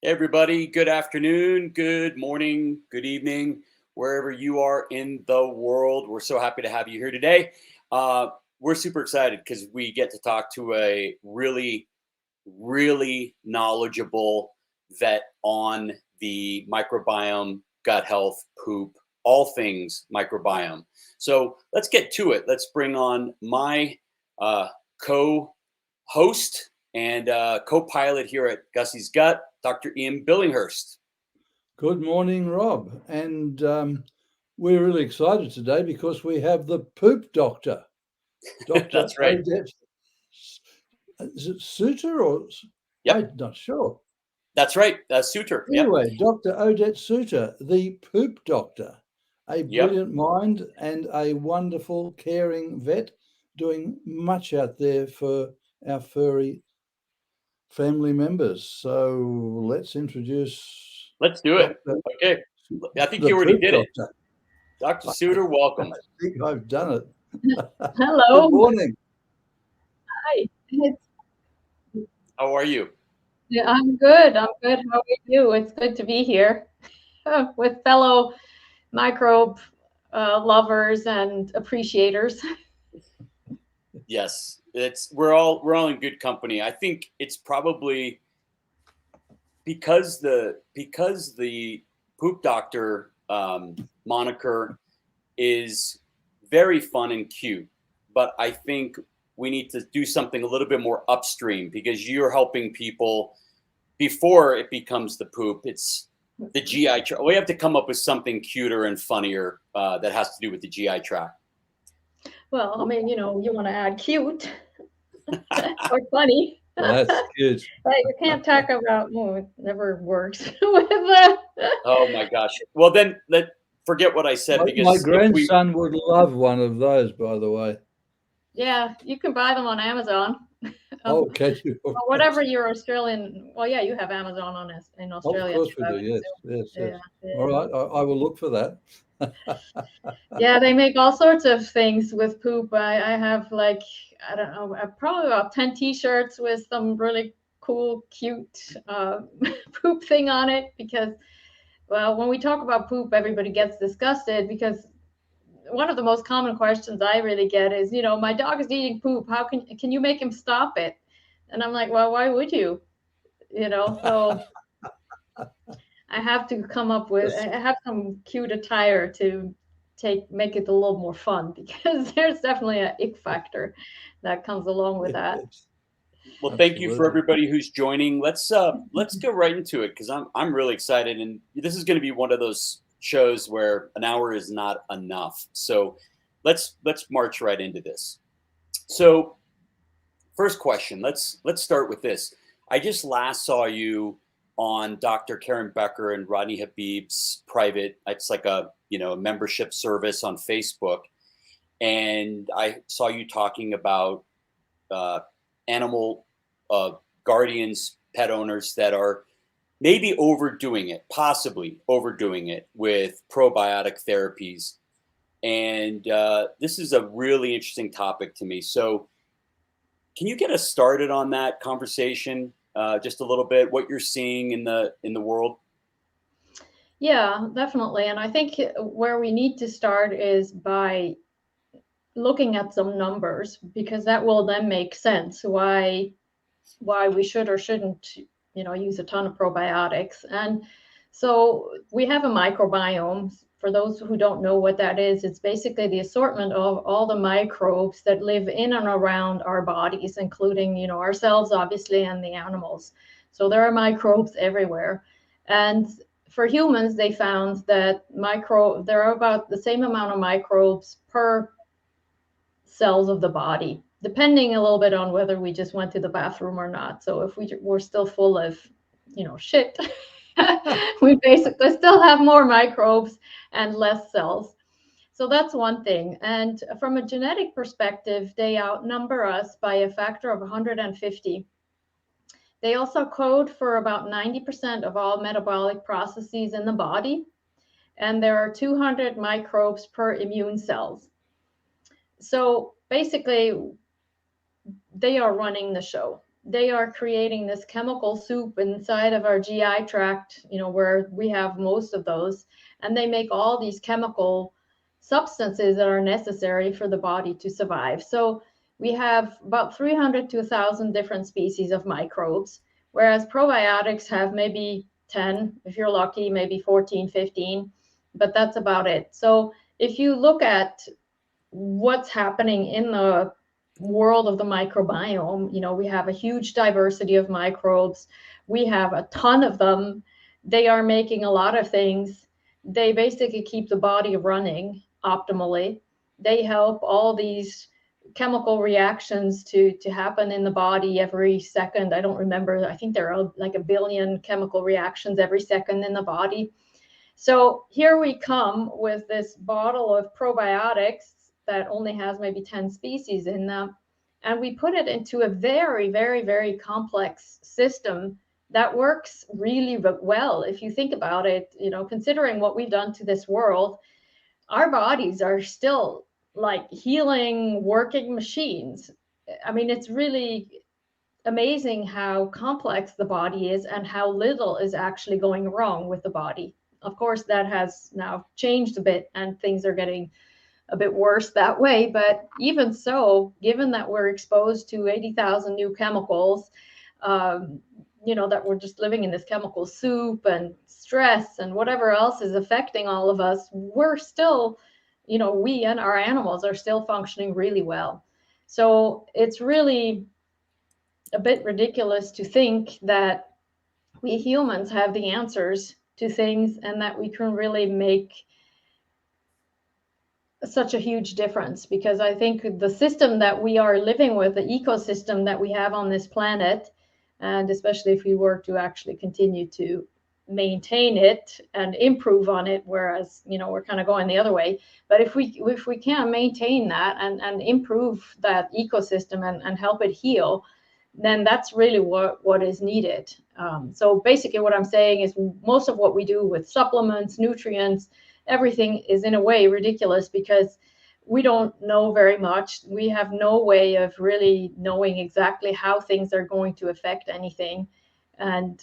Hey, everybody, good afternoon, good morning, good evening, wherever you are in the world. We're so happy to have you here today. We're super excited because we get to talk to a really knowledgeable vet on the microbiome, gut health, poop, all things microbiome. So let's get to it. Let's bring on my co host and co-pilot here at Gussy's Gut, Dr. Ian Billinghurst. Good morning, Rob. And we're really excited today because we have the poop doctor, Dr. That's right. Odette. Is it Suter or? Yep. I'm not sure. That's right. Suter. Anyway, Yep. Dr. Odette Suter, the poop doctor, a brilliant mind and a wonderful, caring vet, doing much out there for our furry family members. So let's introduce. Let's do it. Okay. I think you already did it. Dr. Suter, welcome. I think I've done it. Hello. Good morning. Hi. How are you? Yeah, I'm good. How are you? It's good to be here with fellow microbe lovers and appreciators. Yes, we're all in good company. I think it's probably because the poop doctor moniker is very fun and cute, but I think we need to do something a little bit more upstream because you're helping people before it becomes the poop. It's the GI tract. We have to come up with something cuter and funnier that has to do with the GI tract. Well, I mean, you want to add cute or funny. That's good. You can't talk about, it never works with that. Oh my gosh. Well, then forget what I said because my grandson would love one of those, by the way. Yeah, you can buy them on Amazon. Okay. Or whatever your Australian. Well, yeah, you have Amazon on us in Australia. Of course we do. Yes. Yeah. All right, I will look for that. Yeah, they make all sorts of things with poop. I have I don't know, probably about 10 T-shirts with some really cool, cute poop thing on it because, well, when we talk about poop, everybody gets disgusted because one of the most common questions I really get is, my dog is eating poop. How can you make him stop it? And I'm like, well, why would you? So I have to come up with, I have some cute attire to make it a little more fun because there's definitely an ick factor that comes along with that. Well, thank you for everybody who's joining. Let's go right into it because I'm really excited, and this is going to be one of those shows where an hour is not enough. So let's march right into this. So first question, let's start with this. I just last saw you on Dr. Karen Becker and Rodney Habib's private. It's like a membership service on Facebook, and I saw you talking about animal guardians, pet owners that are maybe possibly overdoing it with probiotic therapies. And this is a really interesting topic to me. So can you get us started on that conversation just a little bit, what you're seeing in the world? Yeah, definitely. And I think where we need to start is by looking at some numbers because that will then make sense why we should or shouldn't use a ton of probiotics. And so we have a microbiome. For those who don't know what that is, it's basically the assortment of all the microbes that live in and around our bodies, including ourselves obviously and the animals. So there are microbes everywhere. And for humans, they found that there are about the same amount of microbes per cells of the body, depending a little bit on whether we just went to the bathroom or not. So if we're still full of, shit, we basically still have more microbes and less cells. So that's one thing. And from a genetic perspective, they outnumber us by a factor of 150. They also code for about 90% of all metabolic processes in the body. And there are 200 microbes per immune cells. So basically, they are running the show. they are creating this chemical soup inside of our GI tract, where we have most of those, and they make all these chemical substances that are necessary for the body to survive. So we have about 300 to 1,000 different species of microbes, whereas probiotics have maybe 10, if you're lucky, maybe 14, 15, but that's about it. So if you look at what's happening in the world of the microbiome, we have a huge diversity of microbes. We have a ton of them. They are making a lot of things. They basically keep the body running optimally. They help all these chemical reactions to happen in the body every second. I don't remember. I think there are like 1 billion chemical reactions every second in the body. So here we come with this bottle of probiotics that only has maybe 10 species in them. And we put it into a very, very, very complex system that works really well. If you think about it, considering what we've done to this world, our bodies are still like healing, working machines. I mean, it's really amazing how complex the body is and how little is actually going wrong with the body. Of course, that has now changed a bit and things are getting a bit worse that way. But even so, given that we're exposed to 80,000 new chemicals, that we're just living in this chemical soup and stress and whatever else is affecting all of us, we're still, we and our animals are still functioning really well. So it's really a bit ridiculous to think that we humans have the answers to things and that we can really make such a huge difference, because I think the system that we are living with, the ecosystem that we have on this planet, and especially if we were to actually continue to maintain it and improve on it, whereas we're kind of going the other way, but if we can maintain that and improve that ecosystem and help it heal, then that's really what is needed. So basically what I'm saying is most of what we do with supplements, nutrients, everything is in a way ridiculous because we don't know very much. We have no way of really knowing exactly how things are going to affect anything. And,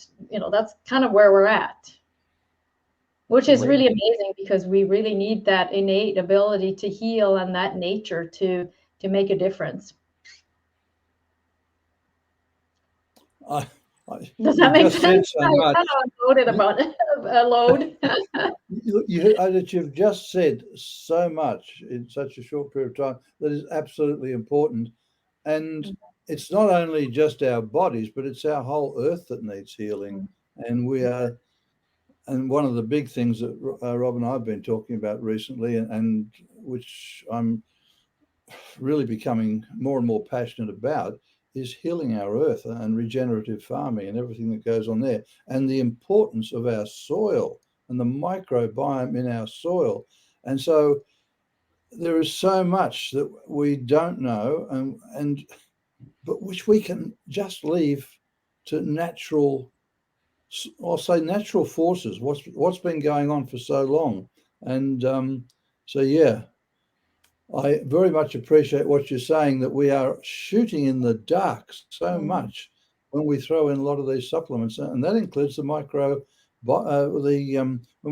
that's kind of where we're at, which is really amazing because we really need that innate ability to heal and that nature to make a difference. Does that make sense? So much. I unloaded about a load. You've just said so much in such a short period of time that is absolutely important. And it's not only just our bodies, but it's our whole earth that needs healing. And one of the big things that Rob and I have been talking about recently, and which I'm really becoming more and more passionate about, is healing our earth and regenerative farming and everything that goes on there, and the importance of our soil and the microbiome in our soil. And so there is so much that we don't know, but which we can just leave to natural, I'll say natural forces, what's been going on for so long. And so, yeah, I very much appreciate what you're saying, that we are shooting in the dark so much when we throw in a lot of these supplements, and that includes the when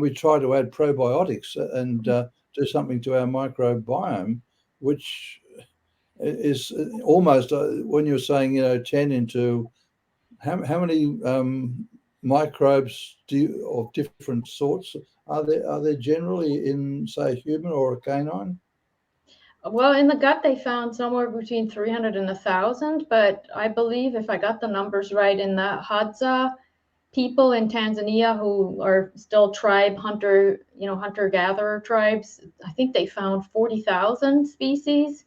we try to add probiotics and do something to our microbiome, which is almost when you're saying 10 into how many microbes of different sorts are there generally in, say, a human or a canine? Well, in the gut, they found somewhere between 300 and 1,000, but I believe if I got the numbers right, in the Hadza people in Tanzania who are still hunter-gatherer tribes, I think they found 40,000 species.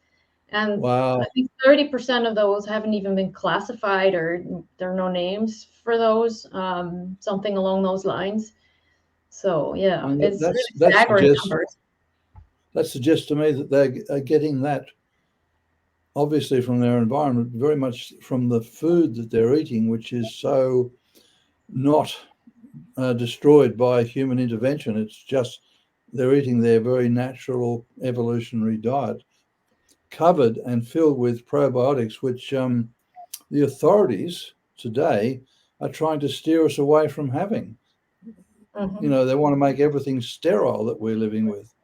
And wow. I think 30% of those haven't even been classified, or there are no names for those, something along those lines. So, yeah, it's really staggering numbers. That suggests to me that they're getting that, obviously, from their environment, very much from the food that they're eating, which is so not destroyed by human intervention. It's just they're eating their very natural evolutionary diet, covered and filled with probiotics, which the authorities today are trying to steer us away from having. Mm-hmm. You know, they want to make everything sterile that we're living with,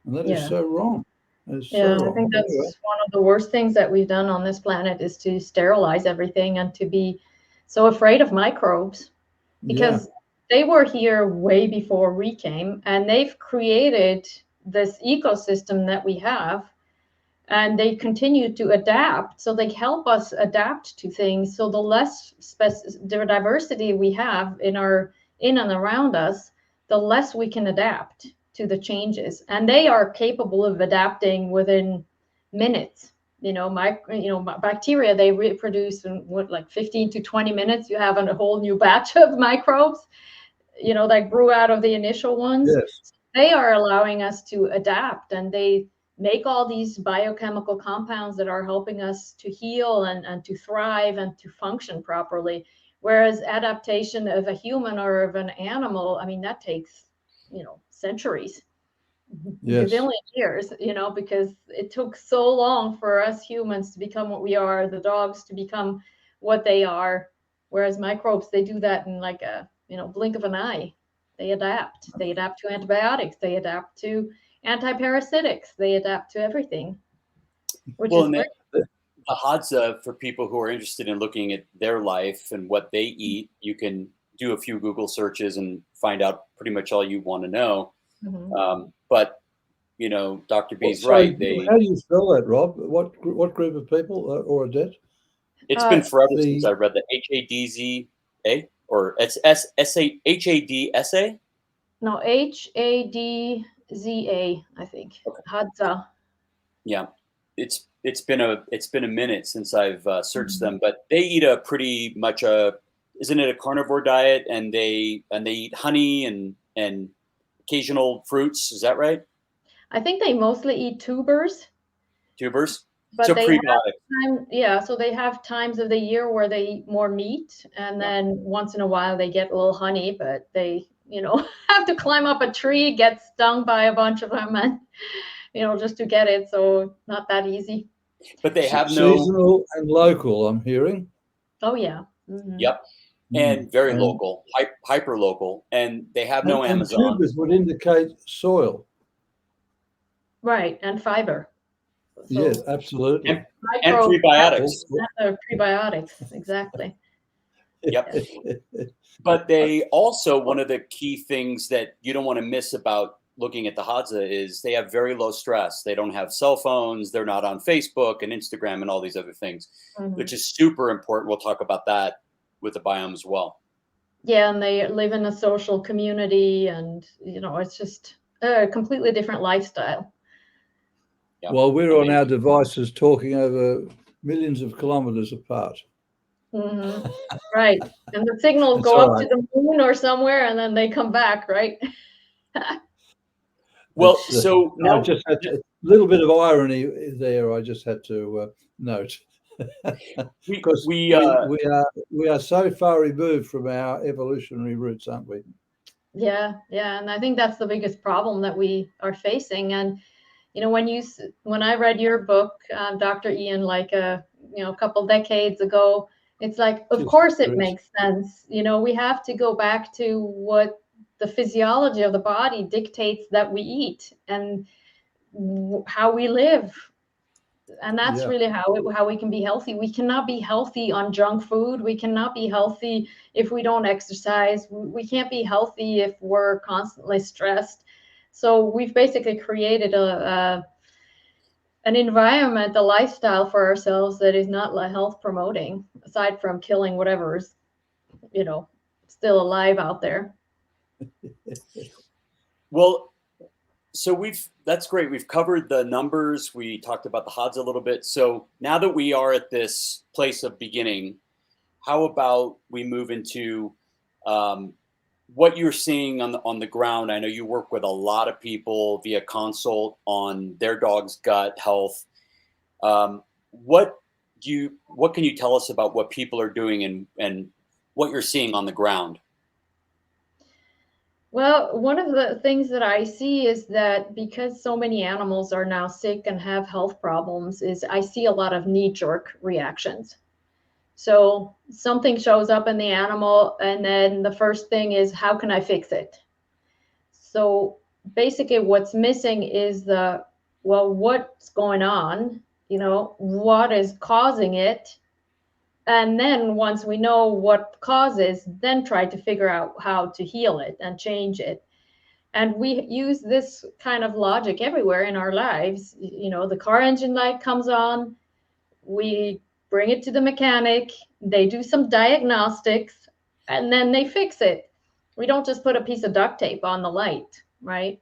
and that is so wrong. That is so wrong. I think that's one of the worst things that we've done on this planet, is to sterilize everything and to be so afraid of microbes, because they were here way before we came, and they've created this ecosystem that we have, and they continue to adapt. So they help us adapt to things. So the less diversity we have in and around us, the less we can adapt to the changes. And they are capable of adapting within minutes. Bacteria, they reproduce in like 15 to 20 minutes. You have a whole new batch of microbes, that grew out of the initial ones. Yes. They are allowing us to adapt, and they make all these biochemical compounds that are helping us to heal and to thrive and to function properly. Whereas adaptation of a human or of an animal, I mean, that takes, centuries, gazillion years, because it took so long for us humans to become what we are, the dogs to become what they are. Whereas microbes, they do that in like a, blink of an eye. They adapt to antibiotics, they adapt to antiparasitics, they adapt to everything, which is great. The Hadza, for people who are interested in looking at their life and what they eat, you can do a few Google searches and find out pretty much all you want to know. Mm-hmm. But Dr. B's right. How do you spell that, Rob? What group of people, or Odette? It's been forever since I read the HADZA, or it's HADSA. No, HADZA, I think. Okay. Hadza. Yeah, it's been a minute since I've searched them, but they eat a pretty much isn't it a carnivore diet? And they eat honey and occasional fruits. Is that right? I think they mostly eat tubers. But so prebiotics. So they have times of the year where they eat more meat, and then once in a while they get a little honey, but they, have to climb up a tree, get stung by a bunch of them, and, just to get it. So not that easy. But they have seasonal and local, I'm hearing. Oh, yeah. Mm-hmm. Yep. And very local, hyper local, and they have no Amazon. And tubers would indicate soil. Right, and fiber. So, yes, absolutely. And prebiotics. Prebiotics, exactly. Yep. But they also, one of the key things that you don't want to miss about looking at the Hadza is they have very low stress. They don't have cell phones. They're not on Facebook and Instagram and all these other things, which is super important. We'll talk about that with the biome as well. Yeah, and they live in a social community, and, it's just a completely different lifestyle. Yep. While we're on our devices talking over millions of kilometers apart. Mm-hmm. Right. And the signals go up to the moon or somewhere, and then they come back, right? Well, so now just had a little bit of irony there. I just had to note, because we are so far removed from our evolutionary roots, aren't we? Yeah, and I think that's the biggest problem that we are facing. And when I read your book, Dr. Ian, like a couple decades ago, it's like, of course it makes sense. We have to go back to what the physiology of the body dictates that we eat and how we live. And that's really how we can be healthy. We cannot be healthy on junk food. We cannot be healthy if we don't exercise. We can't be healthy if we're constantly stressed. So we've basically created an environment, a lifestyle for ourselves that is not health promoting, aside from killing whatever is, still alive out there. Well, so that's great. We've covered the numbers. We talked about the Hadza a little bit. So now that we are at this place of beginning, how about we move into what you're seeing on the ground? I know you work with a lot of people via consult on their dog's gut health. What can you tell us about what people are doing and what you're seeing on the ground? Well, one of the things that I see is that because so many animals are now sick and have health problems, is I see a lot of knee-jerk reactions. So something shows up in the animal, and then the first thing is, how can I fix it? So basically what's missing is what's going on, what is causing it? And then once we know what causes, then try to figure out how to heal it and change it. And we use this kind of logic everywhere in our lives. The car engine light comes on, we bring it to the mechanic, they do some diagnostics, and then they fix it. We don't just put a piece of duct tape on the light, right?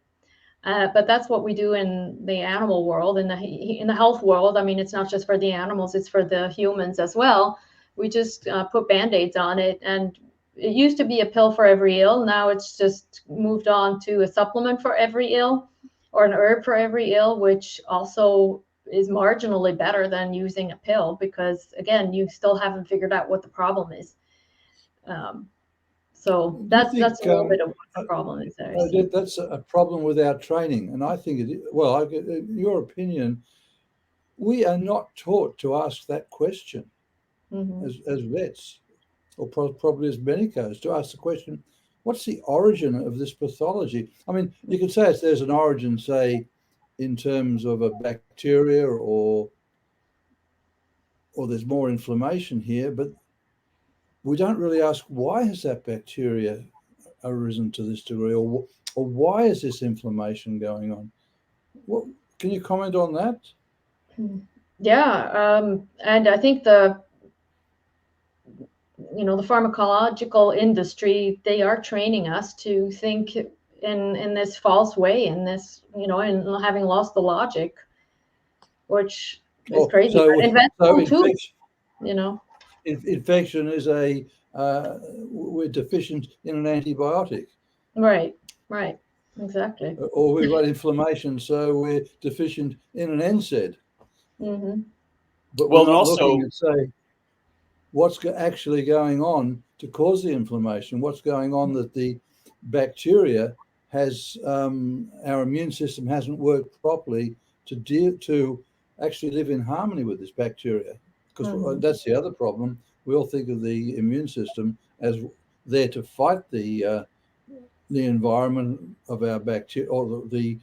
But that's what we do in the animal world, in the health world. I mean, it's not just for the animals, it's for the humans as well. We just put Band-Aids on it. And it used to be a pill for every ill. Now it's just moved on to a supplement for every ill, or an herb for every ill, which also is marginally better than using a pill, because again, you still haven't figured out what the problem is. So that's a little bit of what the problem is there. That's a problem with our training, and I think in your opinion, we are not taught to ask that question as vets, or probably as medicos, to ask the question, what's the origin of this pathology? I mean, you could say there's an origin, say, in terms of a bacteria, or there's more inflammation here, but we don't really ask, why has that bacteria arisen to this degree, or why is this inflammation going on? Can you comment on that? Yeah, and I think the pharmacological industry, they are training us to think in this false way, in this, and having lost the logic, which is crazy. So too, infection is we're deficient in an antibiotic. Right, exactly. Or we've got inflammation, so we're deficient in an NSAID. But we're not looking at, say, what's actually going on to cause the inflammation, what's going on that the bacteria has, our immune system hasn't worked properly to actually live in harmony with this bacteria. Because that's the other problem. We all think of the immune system as there to fight the environment of our bacteria, or the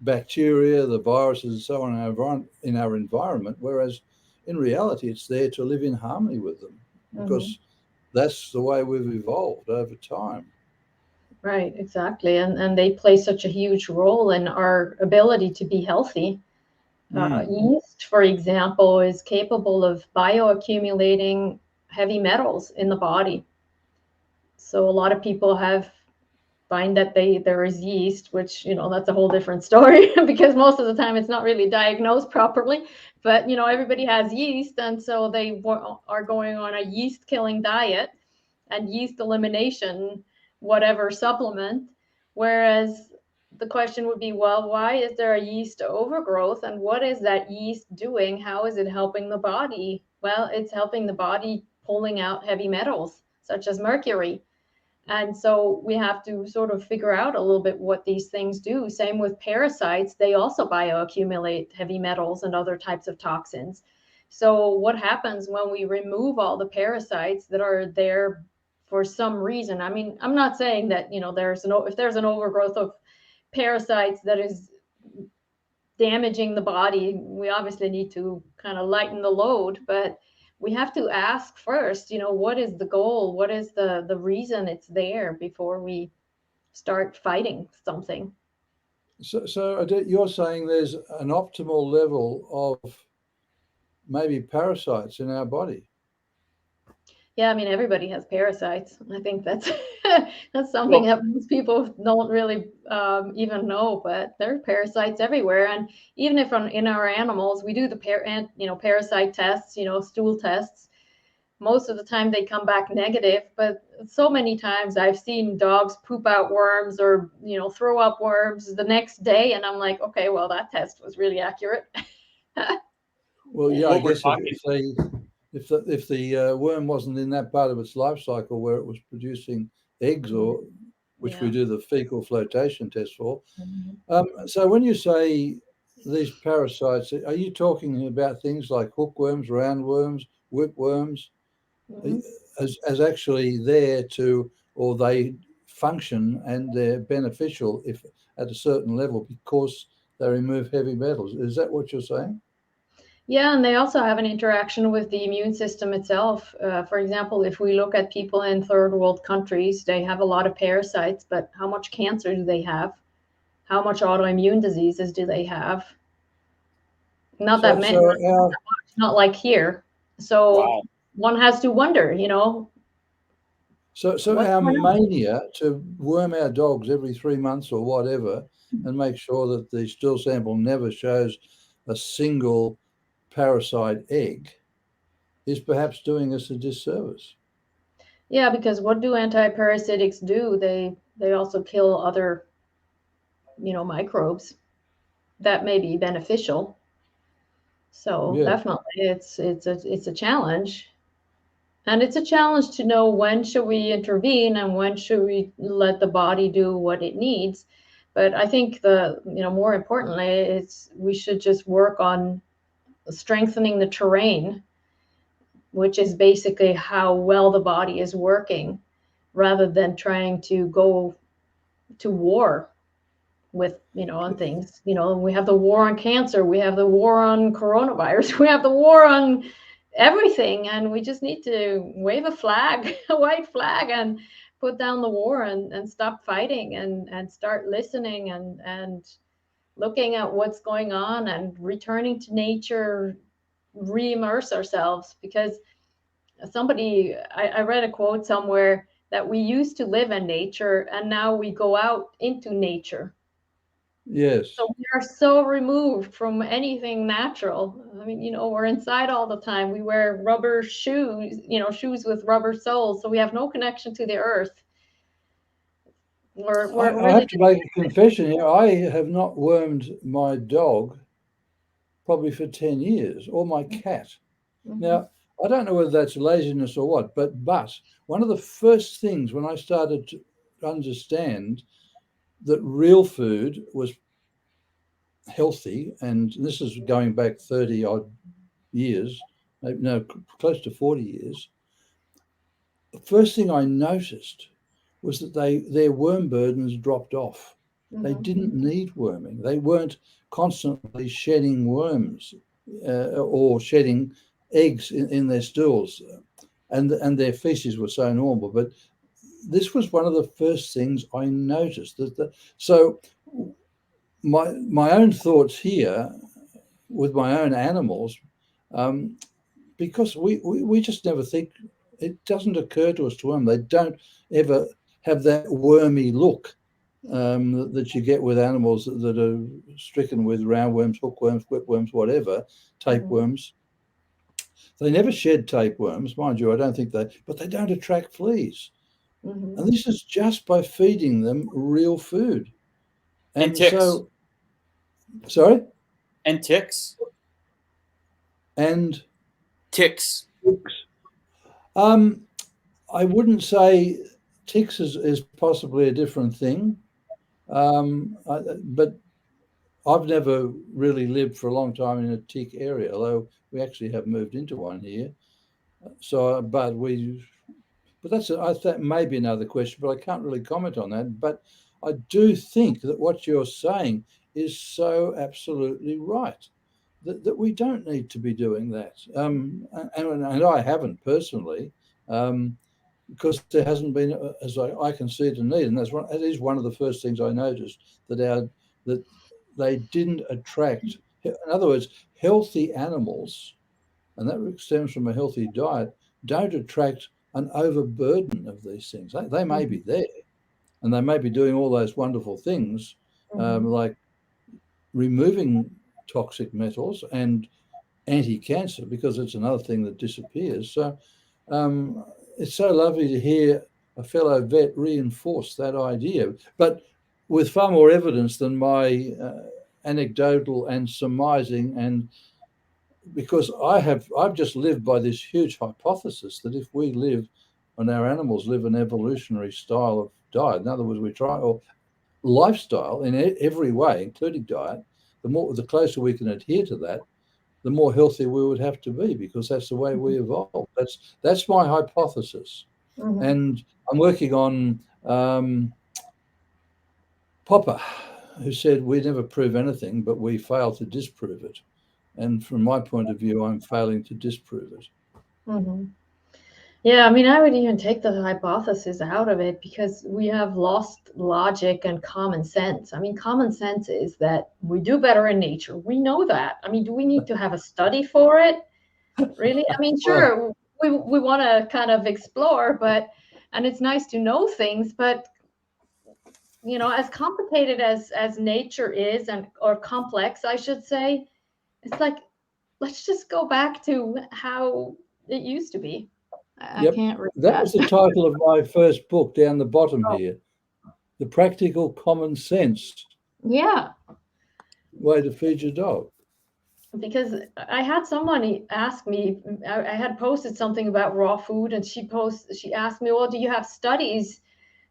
bacteria, the viruses, and so on in our environment, whereas in reality, it's there to live in harmony with them, because that's the way we've evolved over time. Right, exactly. And they play such a huge role in our ability to be healthy. Yeast, for example, is capable of bioaccumulating heavy metals in the body. So a lot of people find that there is yeast, which, that's a whole different story because most of the time it's not really diagnosed properly. But, everybody has yeast, and so they are going on a yeast killing diet and yeast elimination, whatever supplement. Whereas the question would be, well, why is there a yeast overgrowth, and what is that yeast doing? How is it helping the body? Well, it's helping the body pulling out heavy metals such as mercury. And so we have to sort of figure out a little bit what these things do. Same with parasites. They also bioaccumulate heavy metals and other types of toxins. So what happens when we remove all the parasites that are there for some reason? I mean, I'm not saying that, if there's an overgrowth of parasites that is damaging the body, we obviously need to kind of lighten the load, but we have to ask first, what is the goal? What is the reason it's there before we start fighting something? So Odette, you're saying there's an optimal level of maybe parasites in our body? Yeah, I mean, everybody has parasites. I think that's something that most people don't really even know, but there are parasites everywhere. And even if in our animals, we do the parasite tests, stool tests, most of the time they come back negative. But so many times I've seen dogs poop out worms or, throw up worms the next day. And I'm like, okay, well, that test was really accurate. Well, yeah, I guess if the worm wasn't in that part of its life cycle where it was producing eggs, or which we do the fecal flotation test for. So when you say these parasites, are you talking about things like hookworms, roundworms, whipworms, as actually there to, or they function and they're beneficial if at a certain level because they remove heavy metals. Is that what you're saying? Yeah, and they also have an interaction with the immune system itself. For example, if we look at people in third world countries, they have a lot of parasites, but how much cancer do they have? How much autoimmune diseases do they have? Not that many, not like here. So wow. one has to wonder, you know. So our mania to worm our dogs every 3 months or whatever and make sure that the stool sample never shows a single parasite egg is perhaps doing us a disservice. Yeah, because what do antiparasitics do? They also kill other, you know, microbes that may be beneficial. So Yeah. definitely it's a challenge. And it's a challenge to know when should we intervene and when should we let the body do what it needs. But I think more importantly, it's we should just work on strengthening the terrain, which is basically how well the body is working, rather than trying to go to war with, on things. We have the war on cancer, we have the war on coronavirus, we have the war on everything, and we just need to wave a flag, a white flag, and put down the war and stop fighting and start listening and looking at what's going on and returning to nature, re-immerse ourselves. Because I read a quote somewhere that we used to live in nature and now we go out into nature. Yes. So we are so removed from anything natural. I mean, we're inside all the time. We wear rubber shoes, shoes with rubber soles. So we have no connection to the earth. I have to make a confession here. I have not wormed my dog probably for 10 years, or my cat. Mm-hmm. Now, I don't know whether that's laziness or what, but one of the first things when I started to understand that real food was healthy, and this is going back 30 odd years, no, close to 40 years, the first thing I noticed was that their worm burdens dropped off. Mm-hmm. They didn't need worming. They weren't constantly shedding worms or shedding eggs in their stools, and their feces were so normal. But this was one of the first things I noticed. So my own thoughts here with my own animals, because we just never think, it doesn't occur to us to worm. They don't ever have that wormy look that you get with animals that are stricken with roundworms, hookworms, whipworms, whatever, tapeworms. They never shed tapeworms, mind you. I don't think but they don't attract fleas. Mm-hmm. And this is just by feeding them real food. And ticks. So, sorry? And ticks. And ticks. I wouldn't say ticks is possibly a different thing, but I've never really lived for a long time in a tick area, although we actually have moved into one here. So, but that may be another question, but I can't really comment on that. But I do think that what you're saying is so absolutely right, that we don't need to be doing that. And I haven't personally, because there hasn't been, as I can see it, a need. And that is one of the first things I noticed, that they didn't attract, in other words, healthy animals, and that stems from a healthy diet, don't attract an overburden of these things. They may be there, and they may be doing all those wonderful things, like removing toxic metals and anti-cancer, because it's another thing that disappears. So it's so lovely to hear a fellow vet reinforce that idea, but with far more evidence than my anecdotal and surmising, and because I've just lived by this huge hypothesis that if we live and our animals live an evolutionary style of diet, in other words, we try, or lifestyle in every way, including diet, the closer we can adhere to that, the more healthy we would have to be, because that's the way we evolved. That's my hypothesis. Mm-hmm. And I'm working on Popper, who said we never prove anything, but we fail to disprove it. And from my point of view, I'm failing to disprove it. Mm-hmm. Yeah, I mean, I would even take the hypothesis out of it, because we have lost logic and common sense. I mean, common sense is that we do better in nature. We know that. I mean, do we need to have a study for it? Really? I mean, sure, we want to kind of explore, and it's nice to know things, but as complicated as nature is, or complex, I should say, it's like, let's just go back to how it used to be. I can't read that. That was the title of my first book down the bottom here. The Practical Common Sense. Yeah. Way to feed your dog. Because I had somebody ask me, I had posted something about raw food, and she asked me, well, do you have studies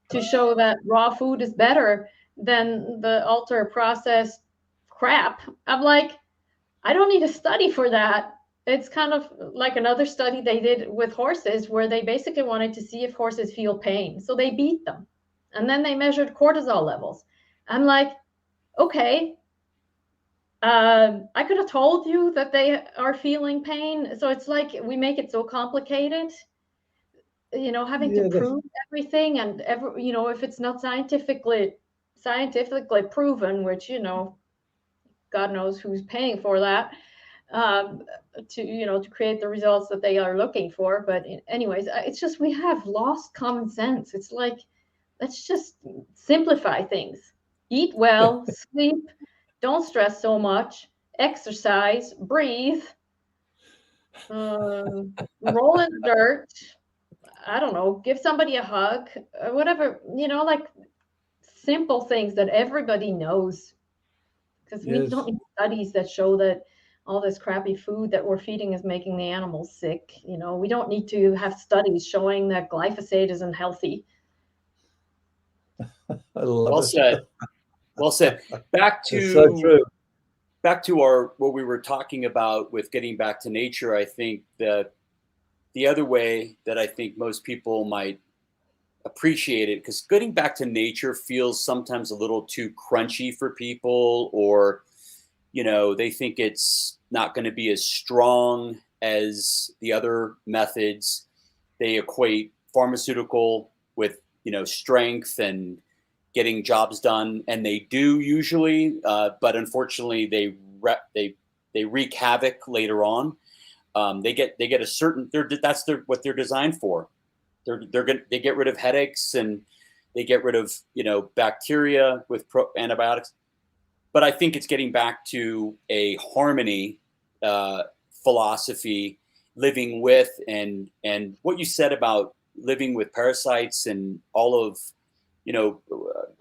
to show that raw food is better than the ultra processed crap? I'm like, I don't need a study for that. It's kind of like another study they did with horses, where they basically wanted to see if horses feel pain. So they beat them, and then they measured cortisol levels. I'm like, okay, I could have told you that they are feeling pain. So it's like we make it so complicated, having to prove everything, and if it's not scientifically proven, which, God knows who's paying for that, to create the results that they are looking for. But anyways, it's just, we have lost common sense. It's like, let's just simplify things. Eat well, sleep, don't stress so much, exercise, breathe, roll in the dirt, I don't know, give somebody a hug, whatever, like simple things that everybody knows. Because we don't need studies that show that all this crappy food that we're feeding is making the animals sick. We don't need to have studies showing that glyphosate isn't healthy. I love well it. said. Well said. Back to our what we were talking about with getting back to nature. I think that the other way that I think most people might appreciate it, because getting back to nature feels sometimes a little too crunchy for people, or they think it's not going to be as strong as the other methods. They equate pharmaceutical with strength and getting jobs done, and they do usually, but unfortunately they wreak havoc later on. They get a certain, what they're designed for. They get rid of headaches, and they get rid of bacteria with antibiotics. But I think it's getting back to a harmony philosophy, living with, and what you said about living with parasites and all of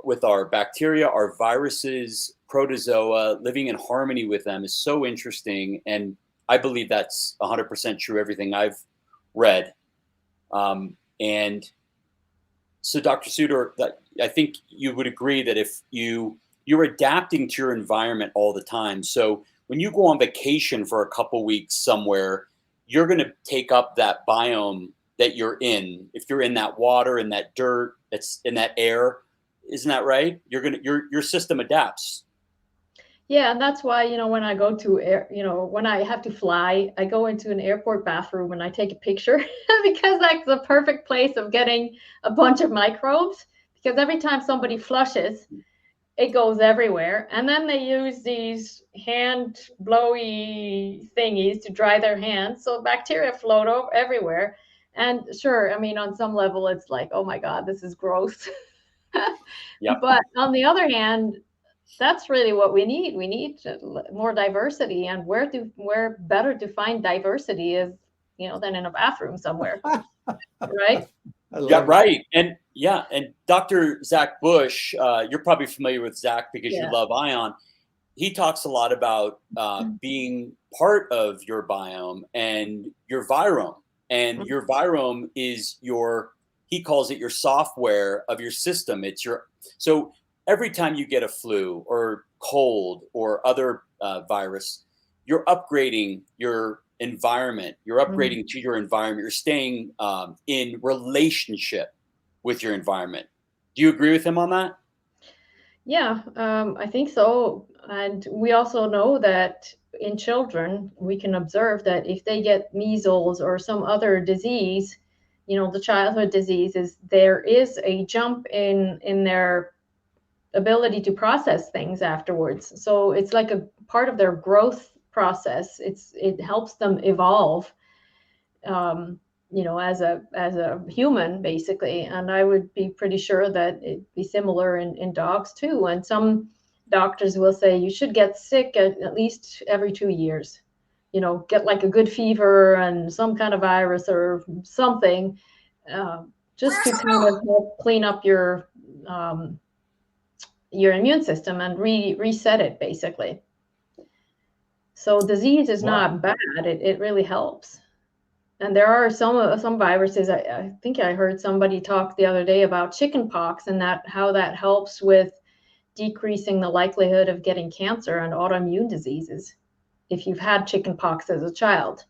with our bacteria, our viruses, protozoa, living in harmony with them is so interesting, and I believe that's 100% true. Everything I've read. And so, Dr. Suter, I think you would agree that if you're adapting to your environment all the time. So when you go on vacation for a couple weeks somewhere, you're going to take up that biome that you're in. If you're in that water, in that dirt, that's in that air, isn't that right? Your system adapts. Yeah, and that's why, when I go to when I have to fly, I go into an airport bathroom and I take a picture because that's the perfect place of getting a bunch of microbes, because every time somebody flushes, it goes everywhere. And then they use these hand blowy thingies to dry their hands. So bacteria float over everywhere. And sure, I mean, on some level, it's like, oh my God, this is gross. Yep. But on the other hand, that's really what we need. We need more diversity, and where better to find diversity is, than in a bathroom somewhere, right? Yeah, right. And Dr. Zach Bush, you're probably familiar with Zach because you love ION. He talks a lot about being part of your biome and your virome, and your virome is he calls it your software of your system. So every time you get a flu or cold or other virus, you're upgrading your environment. You're upgrading to your environment. You're staying in relationship with your environment. Do you agree with him on that? Yeah, I think so. And we also know that in children, we can observe that if they get measles or some other disease, the childhood diseases, there is a jump in their ability to process things afterwards. So it's like a part of their growth process. It helps them evolve, as a human, basically. And I would be pretty sure that it'd be similar in dogs too. And some doctors will say you should get sick at least every 2 years. Get like a good fever and some kind of virus or something, just to kind of help clean up your immune system and reset it, basically. So disease is not bad. It really helps. And there are some viruses. I think I heard somebody talk the other day about chicken pox and how that helps with decreasing the likelihood of getting cancer and autoimmune diseases if you've had chicken pox as a child.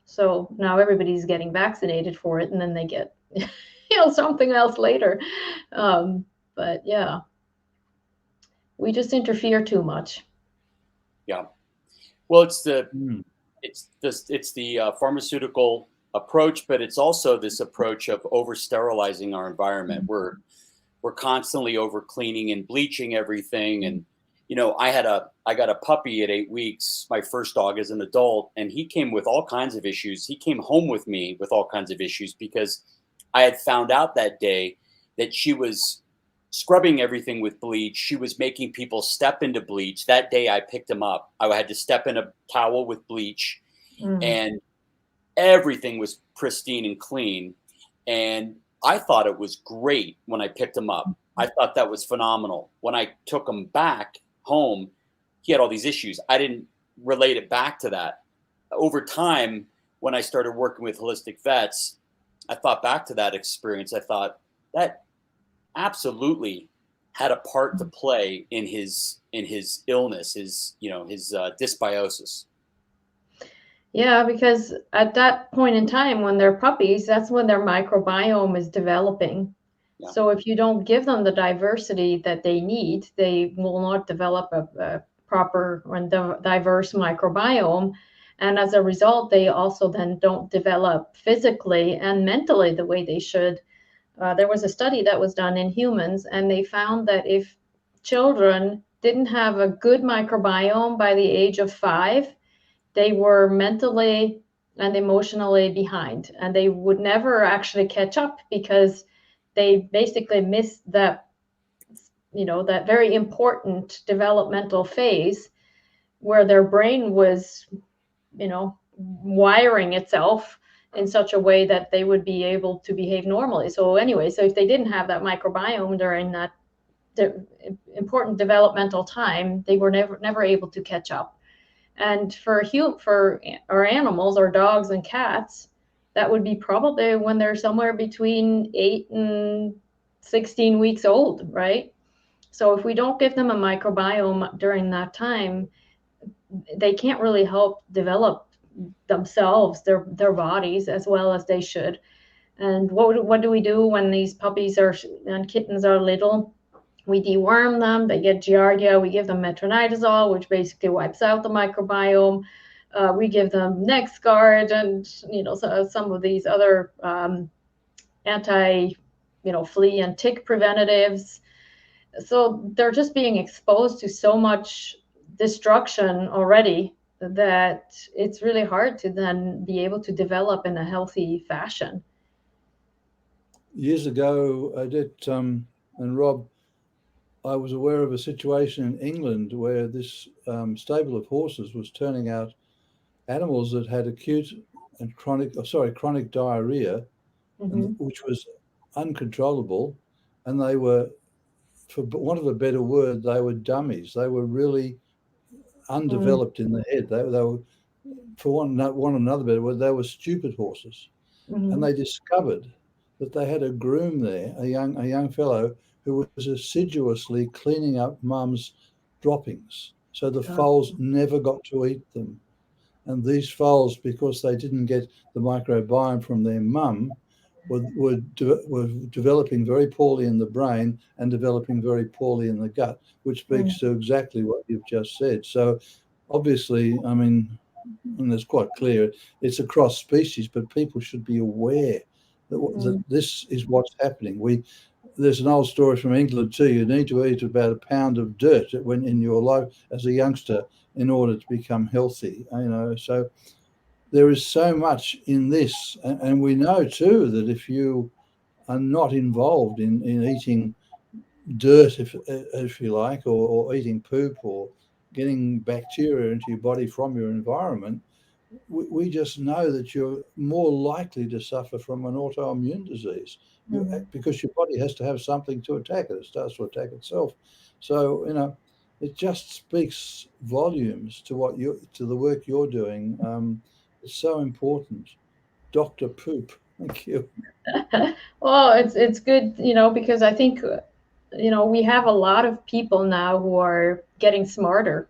So now everybody's getting vaccinated for it, and then they get something else later. But yeah, we just interfere too much. Yeah. Well, it's the pharmaceutical approach, but it's also this approach of over sterilizing our environment. We're constantly over cleaning and bleaching everything. And I got a puppy at 8 weeks, my first dog as an adult, and he came with all kinds of issues. He came home with me with all kinds of issues because I had found out that day that she was scrubbing everything with bleach. She was making people step into bleach. That day I picked him up. I had to step in a towel with bleach, and everything was pristine and clean. And I thought it was great when I picked him up. I thought that was phenomenal. When I took him back home, he had all these issues. I didn't relate it back to that. Over time, when I started working with holistic vets, I thought back to that experience. I thought that absolutely had a part to play in his illness, his dysbiosis. Yeah, because at that point in time, when they're puppies, that's when their microbiome is developing. Yeah. So if you don't give them the diversity that they need, they will not develop a proper and diverse microbiome. And as a result, they also then don't develop physically and mentally the way they should. There was a study that was done in humans, and they found that if children didn't have a good microbiome by the age of 5, they were mentally and emotionally behind, and they would never actually catch up because they basically missed that very important developmental phase where their brain was, wiring itself in such a way that they would be able to behave normally. So anyway, so if they didn't have that microbiome during that important developmental time, they were never able to catch up. And for our animals, our dogs and cats, that would be probably when they're somewhere between 8 and 16 weeks old, right? So if we don't give them a microbiome during that time, they can't really help develop themselves, their bodies, as well as they should. And what do we do when these puppies and kittens are little? We deworm them, they get giardia, we give them metronidazole, which basically wipes out the microbiome. We give them NexGard and, some of these other flea and tick preventatives. So they're just being exposed to so much destruction already that it's really hard to then be able to develop in a healthy fashion. Years ago, Odette and Rob, I was aware of a situation in England where this stable of horses was turning out animals that had acute and chronic diarrhea, which was uncontrollable, and they were, for want of a better word, they were dummies. They were really undeveloped in the head. They were, for one another better word, they were stupid horses. And they discovered that they had a groom there, a young fellow who was assiduously cleaning up mum's droppings, so the foals never got to eat them. And these foals, because they didn't get the microbiome from their mum, were developing very poorly in the brain and developing very poorly in the gut, which speaks to exactly what you've just said. So obviously, I mean, and it's quite clear, it's across species, but people should be aware that this is what's happening. There's an old story from England too. You need to eat about a pound of dirt when in your life as a youngster in order to become healthy. So there is so much in this, and we know too that if you are not involved in eating dirt, if you like, or eating poop or getting bacteria into your body from your environment, we just know that you're more likely to suffer from an autoimmune disease because your body has to have something to attack it. It starts to attack itself. So, it just speaks volumes to the work you're doing. It's so important. Dr. Poop. Thank you. Well, it's good, because I think, we have a lot of people now who are getting smarter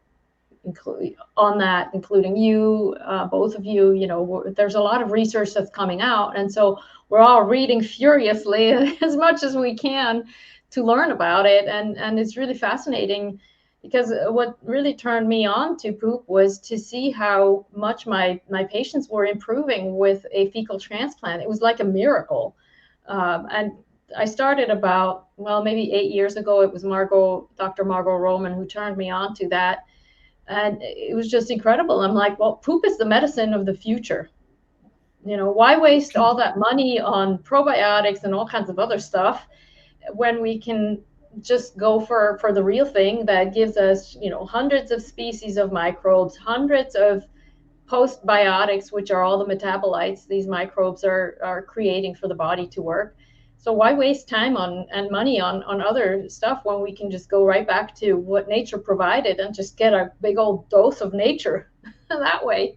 on that, including you, both of you. There's a lot of research that's coming out, and so we're all reading furiously as much as we can to learn about it, and it's really fascinating, because what really turned me on to poop was to see how much my patients were improving with a fecal transplant. It was like a miracle, and I started about, maybe 8 years ago. It was Dr. Margot Roman, who turned me on to that. And it was just incredible. I'm like, well, poop is the medicine of the future. Why waste all that money on probiotics and all kinds of other stuff when we can just go for the real thing that gives us, hundreds of species of microbes, hundreds of postbiotics, which are all the metabolites these microbes are creating for the body to work. So why waste time and money on other stuff when we can just go right back to what nature provided and just get a big old dose of nature that way?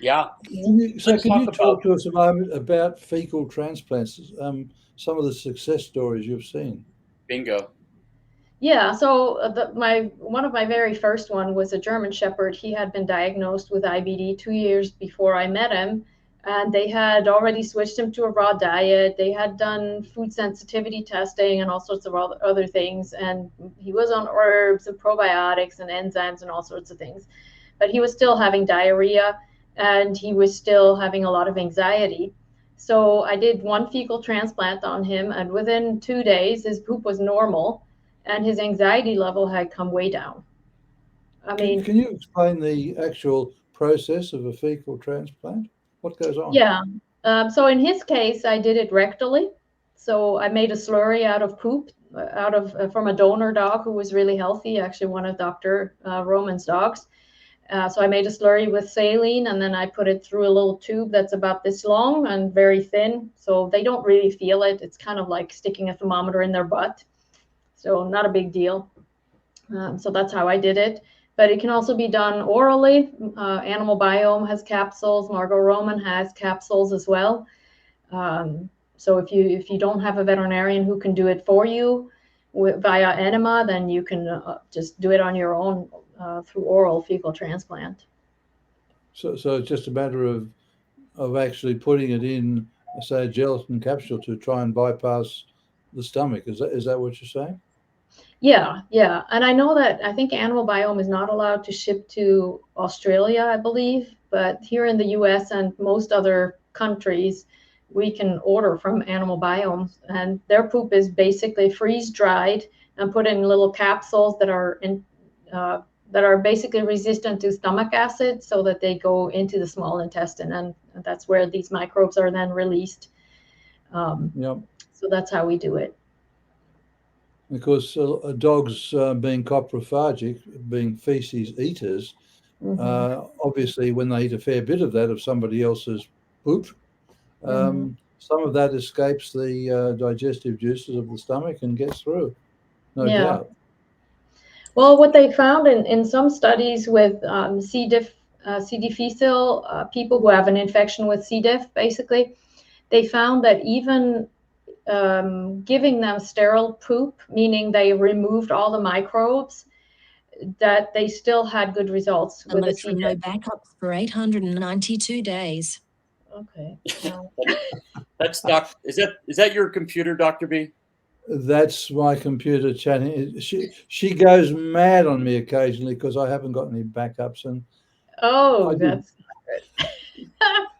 Yeah. Can you talk to us a moment about fecal transplants, some of the success stories you've seen? Bingo. Yeah, so one of my very first one was a German Shepherd. He had been diagnosed with IBD 2 years before I met him, and they had already switched him to a raw diet. They had done food sensitivity testing and all sorts of other things, and he was on herbs and probiotics and enzymes and all sorts of things, but he was still having diarrhea, and he was still having a lot of anxiety. So I did one fecal transplant on him, and within 2 days, his poop was normal, and his anxiety level had come way down. I mean, can you explain the actual process of a fecal transplant? What goes on? Yeah. So in his case, I did it rectally. So I made a slurry out of poop, from a donor dog who was really healthy, actually one of Dr. Roman's dogs. So I made a slurry with saline, and then I put it through a little tube that's about this long and very thin. So they don't really feel it. It's kind of like sticking a thermometer in their butt. So not a big deal. So that's how I did it. But it can also be done orally. Animal Biome has capsules. Margot Roman has capsules as well. So if you don't have a veterinarian who can do it for you via enema, then you can just do it on your own through oral fecal transplant. So it's just a matter of actually putting it in, say, a gelatin capsule to try and bypass the stomach. Is that what you're saying? Yeah. And I think Animal Biome is not allowed to ship to Australia, I believe, but here in the US and most other countries, we can order from Animal Biome, and their poop is basically freeze dried and put in little capsules that are basically resistant to stomach acid, so that they go into the small intestine, and that's where these microbes are then released. So that's how we do it. Because dogs, being coprophagic, being feces eaters, obviously when they eat a fair bit of that of somebody else's poop, some of that escapes the digestive juices of the stomach and gets through, no doubt. Well, what they found in some studies with C. diff, C. difficile, people who have an infection with C. diff, basically, they found that even giving them sterile poop, meaning they removed all the microbes, that they still had good results with the from no backups for 892 days. Okay. Well. That's is that your computer, Dr. B? That's my computer chatting. She goes mad on me occasionally because I haven't got any backups. And That's good.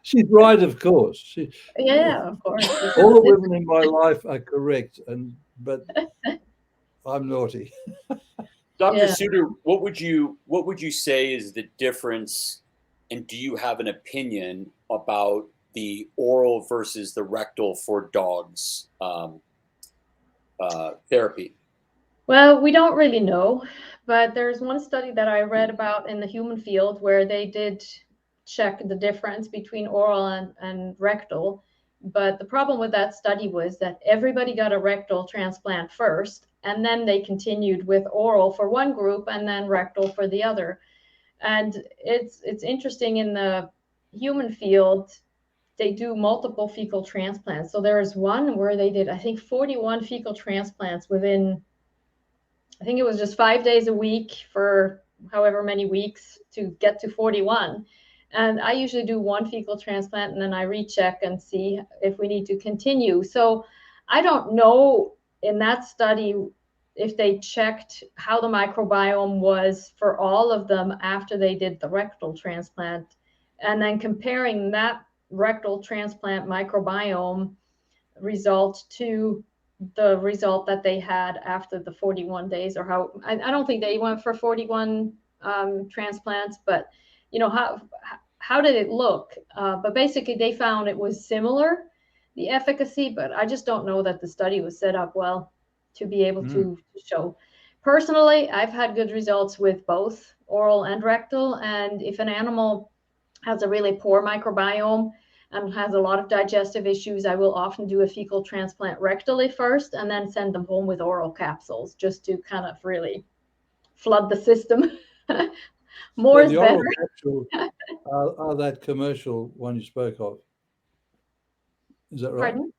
She's right, of course. Yeah, of course. All the women in my life are correct, but I'm naughty. Dr. Suter, what would you say is the difference, and do you have an opinion about the oral versus the rectal for dogs therapy? Well, we don't really know, but there's one study that I read about in the human field where they did check the difference between oral and rectal. But the problem with that study was that everybody got a rectal transplant first, and then they continued with oral for one group and then rectal for the other. And it's interesting, in the human field, they do multiple fecal transplants. So there is one where they did, I think, 41 fecal transplants within, I think it was just 5 days a week for however many weeks to get to 41. And I usually do one fecal transplant and then I recheck and see if we need to continue. So I don't know in that study if they checked how the microbiome was for all of them after they did the rectal transplant, and then comparing that rectal transplant microbiome result to the result that they had after the 41 days, or how, I don't think they went for 41 transplants, but how did it look? But basically they found it was similar, the efficacy, but I just don't know that the study was set up well to be able to show. Personally, I've had good results with both oral and rectal, and if an animal has a really poor microbiome and has a lot of digestive issues, I will often do a fecal transplant rectally first and then send them home with oral capsules just to kind of really flood the system. More is better. Oral capsules are that commercial one you spoke of. Is that right? Pardon?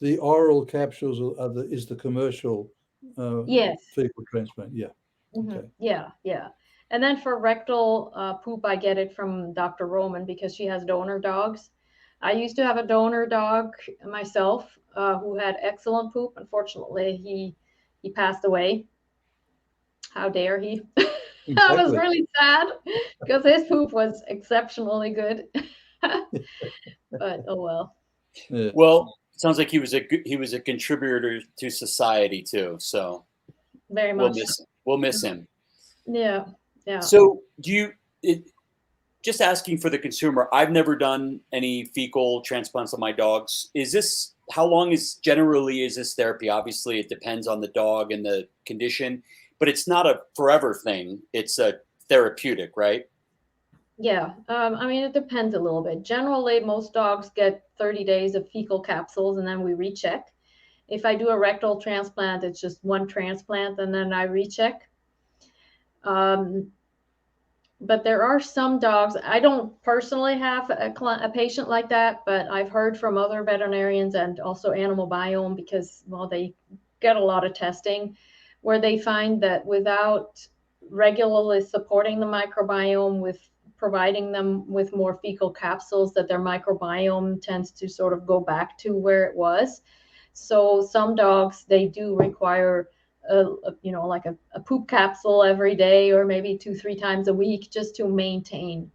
The oral capsules is the commercial yes. fecal transplant. Yeah. Mm-hmm. Okay. Yeah. And then for rectal poop, I get it from Dr. Roman because she has donor dogs. I used to have a donor dog myself who had excellent poop. Unfortunately, he passed away. How dare he? Exactly. I was really sad because his poop was exceptionally good. But oh well. Yeah. Well, it sounds like he was a contributor to society too. So very much we'll miss him. Yeah. So just asking for the consumer, I've never done any fecal transplants on my dogs. How long is this therapy? Obviously it depends on the dog and the condition, but it's not a forever thing. It's a therapeutic, right? Yeah. I mean, it depends a little bit. Generally, most dogs get 30 days of fecal capsules and then we recheck. If I do a rectal transplant, it's just one transplant and then I recheck. But there are some dogs, I don't personally have a patient like that, but I've heard from other veterinarians and also Animal Biome, because, well, they get a lot of testing, where they find that without regularly supporting the microbiome with providing them with more fecal capsules, that their microbiome tends to sort of go back to where it was. So some dogs, they do require like a poop capsule every day, or maybe 2-3 times a week, just to maintain.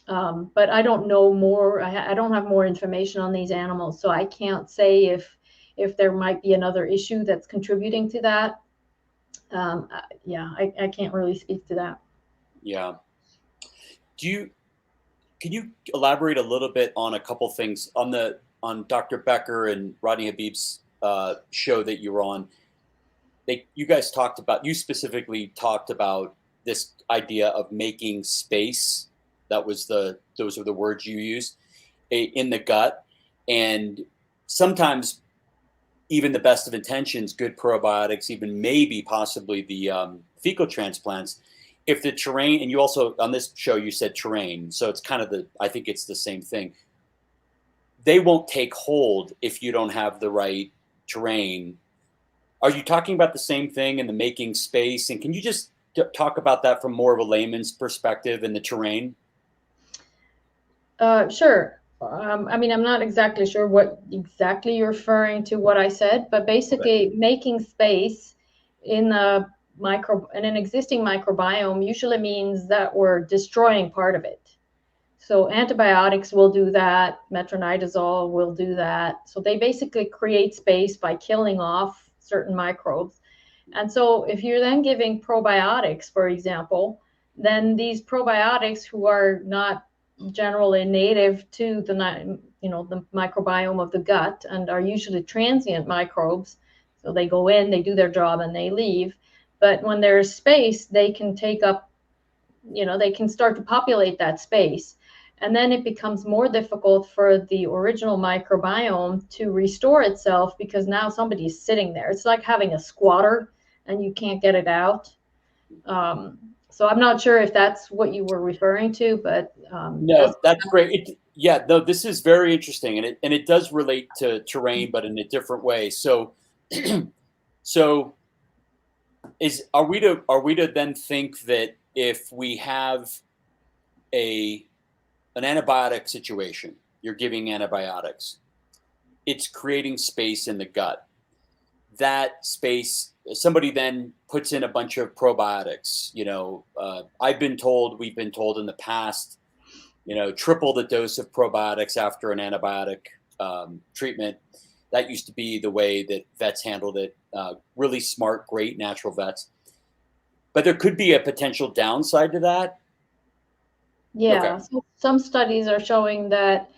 But I don't know more. I don't have more information on these animals, so I can't say if there might be another issue that's contributing to that. I can't really speak to that. Yeah. Can you elaborate a little bit on a couple things on Dr. Becker and Rodney Habib's show that you were on? You specifically talked about this idea of making space. Those are the words you used in the gut. And sometimes even the best of intentions, good probiotics, even maybe possibly the fecal transplants, if the terrain, and you also on this show, you said terrain. So it's kind of I think it's the same thing. They won't take hold if you don't have the right terrain. Are you talking about the same thing in the making space? And can you just talk about that from more of a layman's perspective in the terrain? Sure. I mean, I'm not exactly sure what exactly you're referring to what I said, but basically making space in an existing microbiome usually means that we're destroying part of it. So antibiotics will do that, metronidazole will do that. So they basically create space by killing off certain microbes. And so if you're then giving probiotics, for example, then these probiotics who are not generally native to the microbiome of the gut and are usually transient microbes, so they go in, they do their job, and they leave. But when there's space, they can take up, they can start to populate that space. And then it becomes more difficult for the original microbiome to restore itself because now somebody's sitting there. It's like having a squatter and you can't get it out. So I'm not sure if that's what you were referring to, but no, that's great. No, this is very interesting, and it does relate to terrain, but in a different way. So, are we to then think that if we have an antibiotic situation, you're giving antibiotics, it's creating space in the gut. That space, somebody then puts in a bunch of probiotics. We've been told in the past, triple the dose of probiotics after an antibiotic treatment. That used to be the way that vets handled it. Really smart, great natural vets. But there could be a potential downside to that. Yeah, okay. So some studies are showing that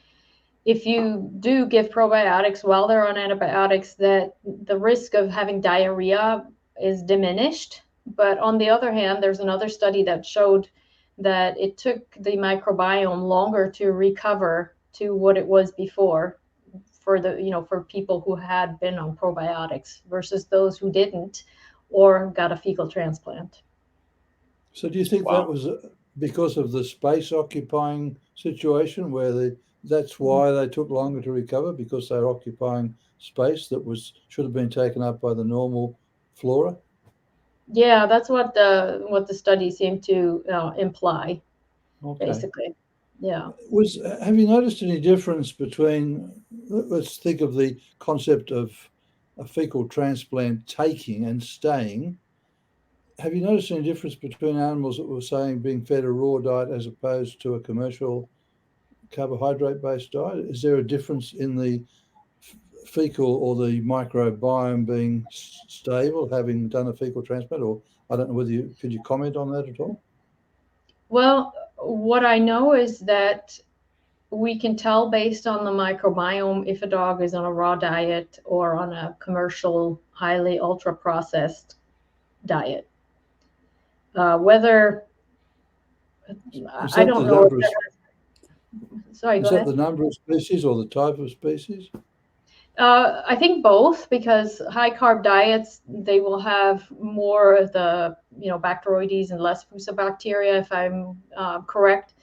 if you do give probiotics while they're on antibiotics, that the risk of having diarrhea is diminished. But on the other hand, there's another study that showed that it took the microbiome longer to recover to what it was before for people who had been on probiotics versus those who didn't or got a fecal transplant. So do you think that was because of the space occupying situation where that's why they took longer to recover, because they're occupying space that should have been taken up by the normal flora? Yeah, that's what the study seemed to imply. Okay. Basically. Yeah. Have you noticed any difference between, let's think of the concept of a fecal transplant taking and staying. Have you noticed any difference between animals that were saying being fed a raw diet as opposed to a commercial carbohydrate-based diet? Is there a difference in the fecal or the microbiome being stable, having done a fecal transplant? Or I don't know could you comment on that at all? Well, what I know is that we can tell based on the microbiome if a dog is on a raw diet or on a commercial, highly ultra-processed diet. Whether I don't know. Sorry, go ahead. Is that the number of species or the type of species? I think both, because high carb diets, they will have more of the Bacteroides and less Fusobacteria, if I'm correct.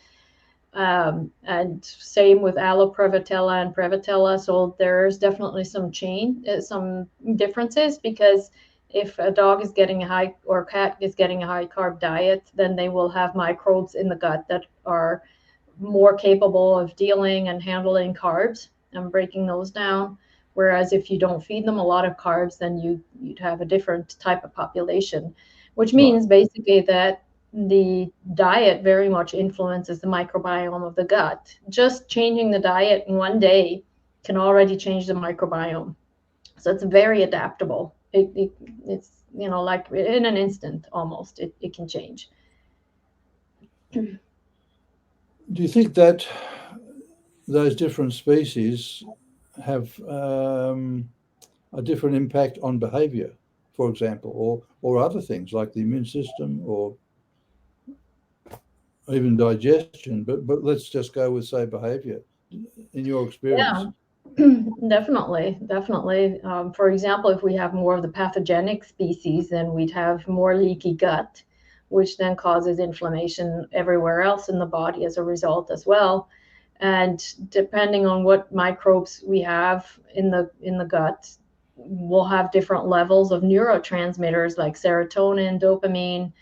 And same with Alloprevotella and Prevotella. So there's definitely some differences, because if a dog is getting or cat is getting a high carb diet, then they will have microbes in the gut that are more capable of dealing and handling carbs and breaking those down. Whereas if you don't feed them a lot of carbs, then you'd have a different type of population, which means basically that the diet very much influences the microbiome of the gut. Just changing the diet in one day can already change the microbiome. So it's very adaptable. It's like in an instant almost, it can change. Do you think that those different species have a different impact on behavior, for example, or other things like the immune system or even digestion? But let's just go with, say, behavior, in your experience. Yeah, definitely. For example, if we have more of the pathogenic species, then we'd have more leaky gut, which then causes inflammation everywhere else in the body as a result as well. And depending on what microbes we have in the gut, we'll have different levels of neurotransmitters like serotonin, dopamine,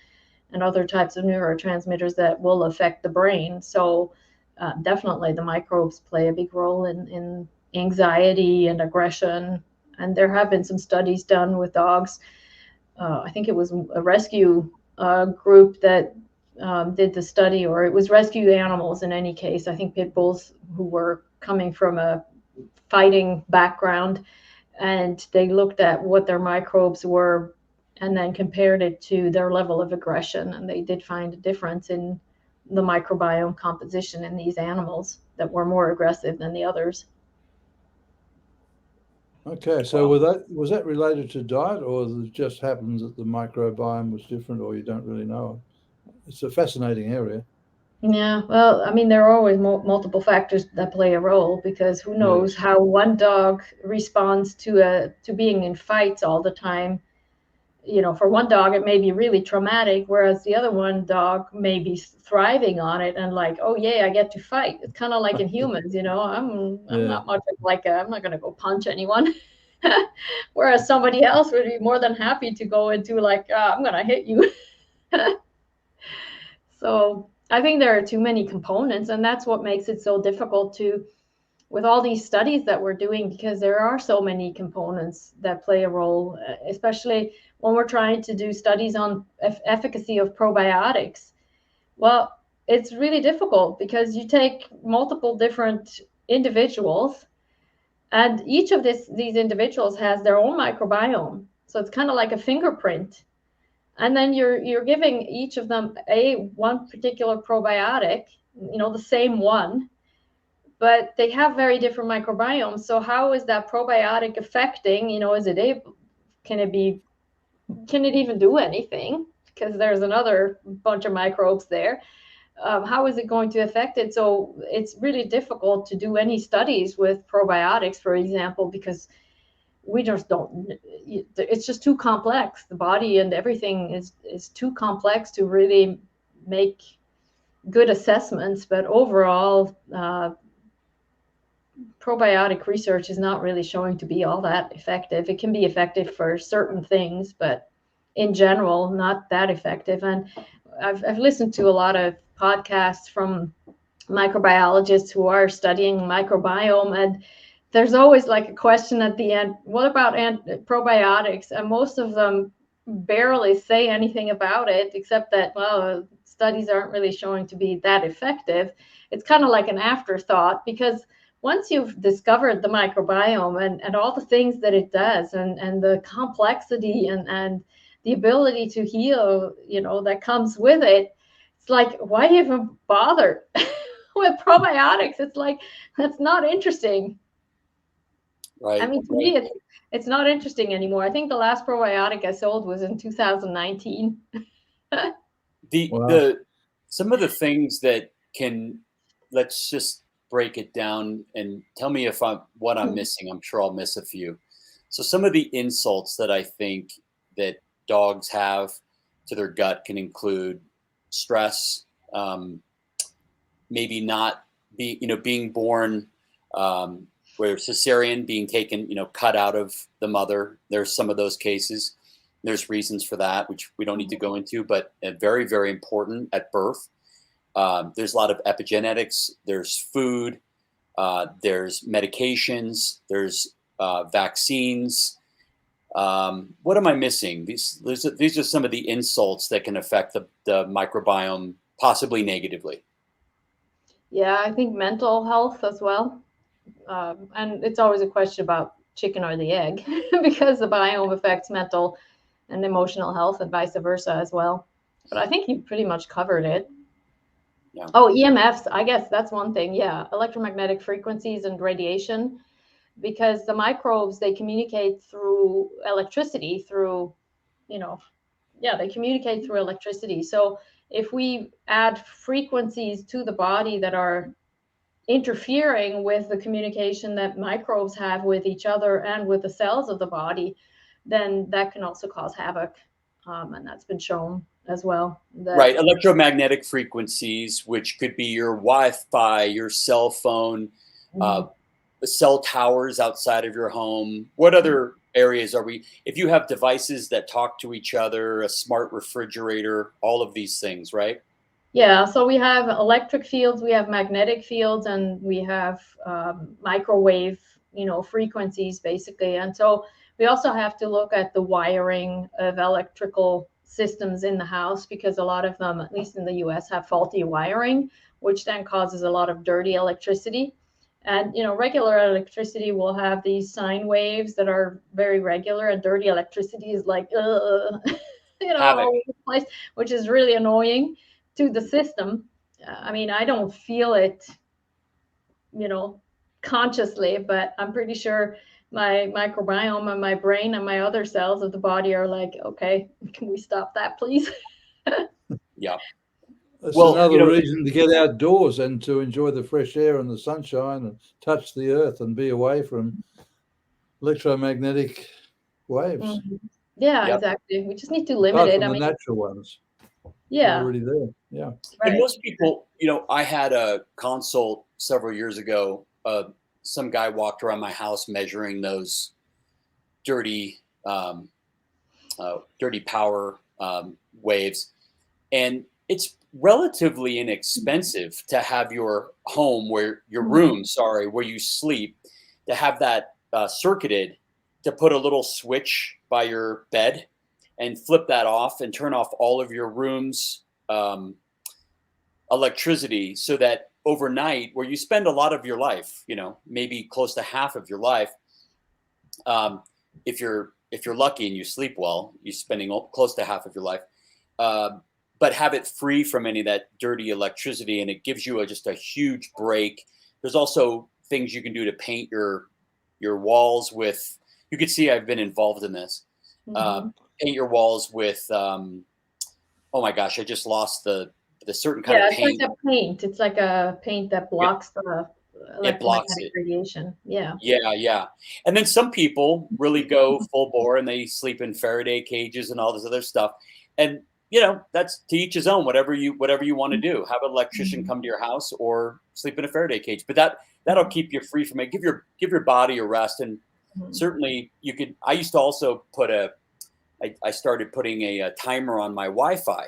and other types of neurotransmitters that will affect the brain. So definitely the microbes play a big role in anxiety and aggression. And there have been some studies done with dogs. I think it was a rescue group that did the study, or it was rescue animals in any case. I think pit bulls who were coming from a fighting background, and they looked at what their microbes were and then compared it to their level of aggression. And they did find a difference in the microbiome composition in these animals that were more aggressive than the others. Okay, so was that related to diet, or it just happens that the microbiome was different, or you don't really know? It's a fascinating area. Yeah, well, I mean, there are always multiple factors that play a role, because who knows how one dog responds to being in fights all the time. You know, for one dog, it may be really traumatic, whereas the other one dog may be thriving on it and like, oh, yeah, I get to fight. It's kind of like in humans, you know, I'm not much like I'm not going to go punch anyone. Whereas somebody else would be more than happy to go into like, I'm going to hit you. So I think there are too many components, and that's what makes it so difficult with all these studies that we're doing, because there are so many components that play a role, especially when we're trying to do studies on efficacy of probiotics. Well, it's really difficult because you take multiple different individuals, and each of these individuals has their own microbiome. So it's kind of like a fingerprint. And then you're giving each of them one particular probiotic, you know, the same one, but they have very different microbiomes. So how is that probiotic affecting, you know, can it even do anything? Because there's another bunch of microbes there. How is it going to affect it? So it's really difficult to do any studies with probiotics, for example, because we just don't, it's just too complex. The body and everything is too complex to really make good assessments. But overall, probiotic research is not really showing to be all that effective. It can be effective for certain things, but in general, not that effective. And I've listened to a lot of podcasts from microbiologists who are studying microbiome, and there's always like a question at the end, what about probiotics? And most of them barely say anything about it, except that, well, studies aren't really showing to be that effective. It's kind of like an afterthought, because once you've discovered the microbiome and all the things that it does, and the complexity and the ability to heal, you know, that comes with it, it's like, why even bother with probiotics? It's like, that's not interesting. Right. I mean, to me, it's not interesting anymore. I think the last probiotic I sold was in 2019. Some of the things that let's just break it down and tell me what I'm missing. I'm sure I'll miss a few. So some of the insults that I think that dogs have to their gut can include stress, maybe not being born where cesarean, being taken, cut out of the mother. There's some of those cases. There's reasons for that, which we don't need to go into, but very, very important at birth. There's a lot of epigenetics. There's food. There's medications. There's vaccines. What am I missing? These are some of the insults that can affect the microbiome possibly negatively. Yeah, I think mental health as well. And it's always a question about chicken or the egg, because the biome affects mental and emotional health and vice versa as well. But I think you pretty much covered it. Yeah. Oh, EMFs, I guess that's one thing. Yeah, electromagnetic frequencies and radiation, because the microbes, they communicate through electricity, they communicate through electricity. So if we add frequencies to the body that are interfering with the communication that microbes have with each other and with the cells of the body, then that can also cause havoc. And that's been shown as well. Right. Electromagnetic frequencies, which could be your Wi-Fi, your cell phone, cell towers outside of your home. What other areas are we, if you have devices that talk to each other, a smart refrigerator, all of these things, right? Yeah, so we have electric fields, we have magnetic fields, and we have microwave, frequencies basically. And so we also have to look at the wiring of electrical systems in the house, because a lot of them, at least in the US, have faulty wiring, which then causes a lot of dirty electricity. And regular electricity will have these sine waves that are very regular, and dirty electricity is like all over the place, which is really annoying to the system. I mean, I don't feel it, consciously, but I'm pretty sure my microbiome and my brain and my other cells of the body are like, okay, can we stop that, please? Yeah. That's another reason to get outdoors and to enjoy the fresh air and the sunshine and touch the earth and be away from electromagnetic waves. Mm-hmm. Yeah, exactly. We just need to limit it. I mean, the natural ones. Yeah. Already there. Yeah. Right. And most people, I had a consult several years ago. Some guy walked around my house measuring those dirty power waves. And it's relatively inexpensive to have your home where where you sleep, to have that circuited, to put a little switch by your bed and flip that off and turn off all of your room's electricity, so that overnight, where you spend a lot of your life, maybe close to half of your life, if you're lucky and you sleep well, you're spending close to half of your life, but have it free from any of that dirty electricity, and it gives you just a huge break. There's also things you can do to paint your walls with. You can see I've been involved in this. Paint your walls with. Oh my gosh, I just lost the certain kind of paint. Yeah, it's like a paint. It's like a paint that blocks the electromagnetic radiation. Yeah. Yeah. And then some people really go full bore and they sleep in Faraday cages and all this other stuff. And that's to each his own. Whatever you want to do, have an electrician come to your house or sleep in a Faraday cage. But that'll keep you free from it. Give your body a rest. And certainly you could. I used to also put I started putting a timer on my Wi-Fi.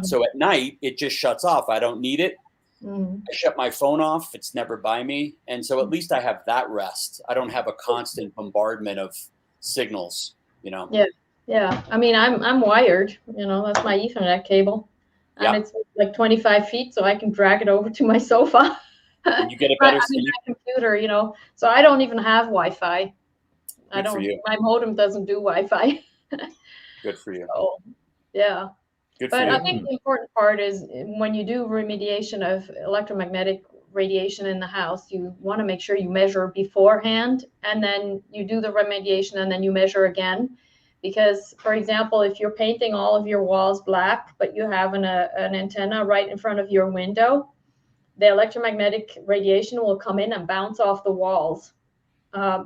So at night, it just shuts off. I don't need it. I shut my phone off. It's never by me. And so at least I have that rest. I don't have a constant bombardment of signals, Yeah. I mean, I'm wired, that's my Ethernet cable. And it's like 25 feet, so I can drag it over to my sofa. And you get a better sleep. My computer, so I don't even have Wi-Fi. Good for you. My modem doesn't do Wi-Fi. Good for you. So, yeah. Good but for you. I think the important part is when you do remediation of electromagnetic radiation in the house, you want to make sure you measure beforehand, and then you do the remediation, and then you measure again. Because, for example, if you're painting all of your walls black, but you have an antenna right in front of your window, the electromagnetic radiation will come in and bounce off the walls,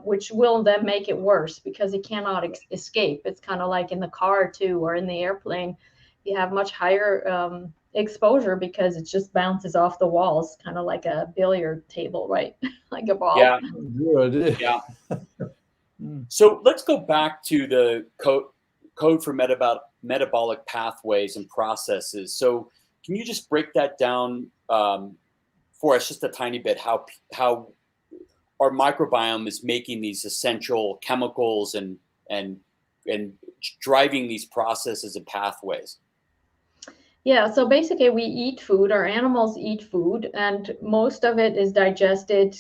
which will then make it worse because it cannot escape. It's kind of like in the car too, or in the airplane. You have much higher exposure because it just bounces off the walls, kind of like a billiard table, right? Like a ball. Yeah. Good. Yeah. So let's go back to the code for metabolic pathways and processes. So can you just break that down for us just a tiny bit? How our microbiome is making these essential chemicals and driving these processes and pathways. Yeah, so basically we eat food, our animals eat food, and most of it is digested.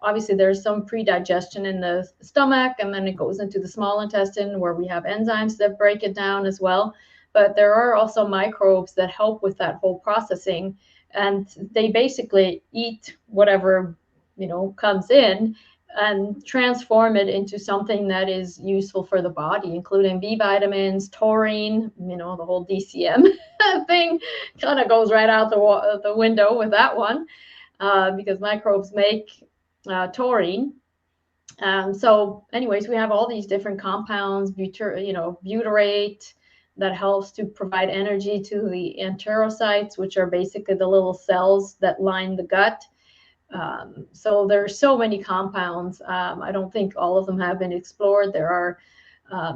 Obviously, there's some pre-digestion in the stomach, and then it goes into the small intestine where we have enzymes that break it down as well. But there are also microbes that help with that whole processing, and they basically eat whatever, comes in and transform it into something that is useful for the body, including B vitamins, taurine, the whole DCM thing kind of goes right out the window with that one, because microbes make taurine. So anyways, we have all these different compounds, butyrate, that helps to provide energy to the enterocytes, which are basically the little cells that line the gut. So there's so many compounds. I don't think all of them have been explored. There are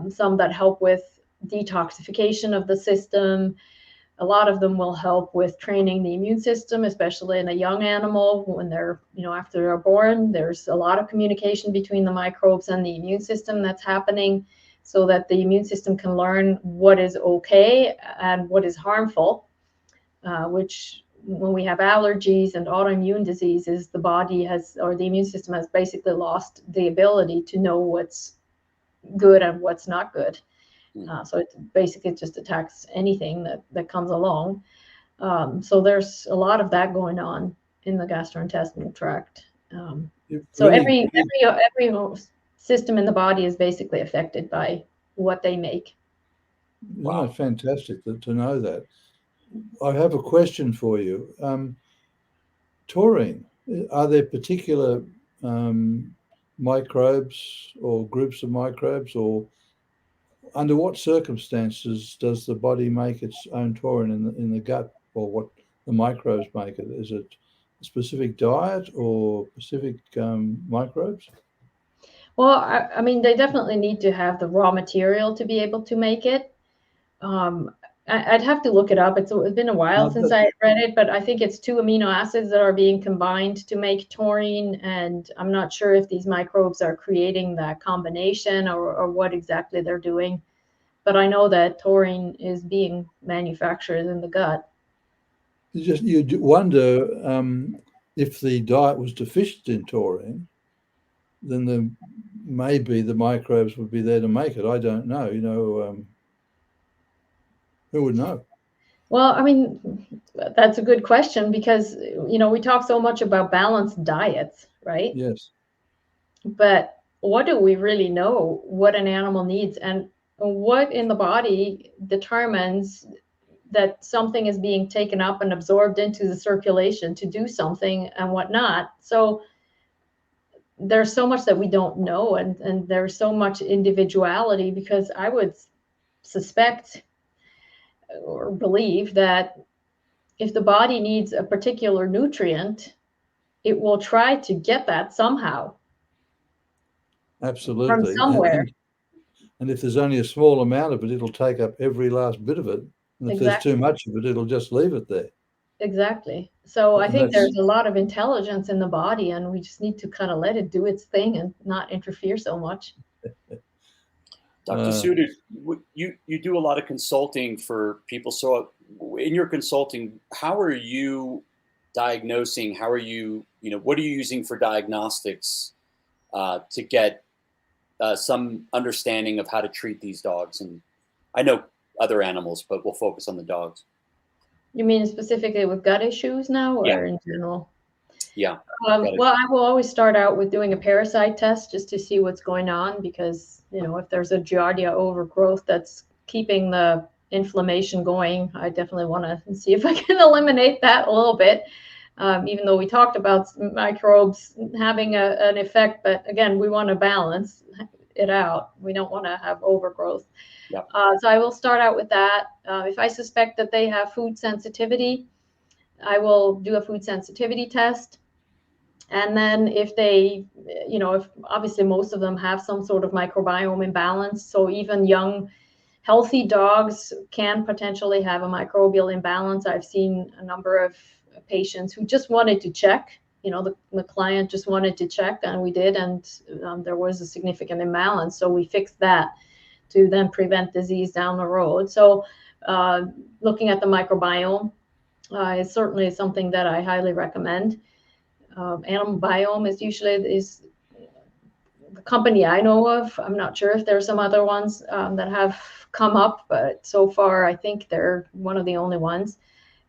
some that help with detoxification of the system. A lot of them will help with training the immune system, especially in a young animal when they're, after they're born. There's a lot of communication between the microbes and the immune system that's happening so that the immune system can learn what is okay and what is harmful, which when we have allergies and autoimmune diseases, the body has, or the immune system has basically lost the ability to know what's good and what's not good. So it basically just attacks anything that comes along. So there's a lot of that going on in the gastrointestinal tract. So every system in the body is basically affected by what they make. Wow, fantastic to know that. I have a question for you. Taurine, are there particular microbes or groups of microbes, or under what circumstances does the body make its own taurine in the gut, or what the microbes make it? Is it a specific diet or specific microbes? Well, I mean, they definitely need to have the raw material to be able to make it. I'd have to look it up. It's been a while since I read it, but I think it's 2 amino acids that are being combined to make taurine. And I'm not sure if these microbes are creating that combination or what exactly they're doing. But I know that taurine is being manufactured in the gut. You wonder if the diet was deficient in taurine, then maybe the microbes would be there to make it. I don't know. Who would know? Well, I mean, that's a good question because, we talk so much about balanced diets, right? Yes. But what do we really know what an animal needs, and what in the body determines that something is being taken up and absorbed into the circulation to do something and whatnot? So there's so much that we don't know, and there's so much individuality, because I would suspect or believe that if the body needs a particular nutrient, it will try to get that somehow. Absolutely. From somewhere. And if there's only a small amount of it, it'll take up every last bit of it. And if there's too much of it, it'll just leave it there. Exactly. So I think there's a lot of intelligence in the body, and we just need to kind of let it do its thing and not interfere so much. Dr. Suter, you do a lot of consulting for people. So in your consulting, how are you diagnosing? How are you, what are you using for diagnostics to get some understanding of how to treat these dogs? And I know other animals, but we'll focus on the dogs. You mean specifically with gut issues now, or in general? Yeah. Well, I will always start out with doing a parasite test just to see what's going on, because, if there's a Giardia overgrowth that's keeping the inflammation going, I definitely want to see if I can eliminate that a little bit. Even though we talked about microbes having an effect, but again, we want to balance it out. We don't want to have overgrowth. Yep. So I will start out with that. If I suspect that they have food sensitivity, I will do a food sensitivity test. And then if they, if obviously most of them have some sort of microbiome imbalance, so even young, healthy dogs can potentially have a microbial imbalance. I've seen a number of patients who just wanted to check, the client just wanted to check, and we did, and there was a significant imbalance. So we fixed that to then prevent disease down the road. So looking at the microbiome is certainly something that I highly recommend. Animal Biome is usually the company I know of. I'm not sure if there's some other ones that have come up, but so far I think they're one of the only ones.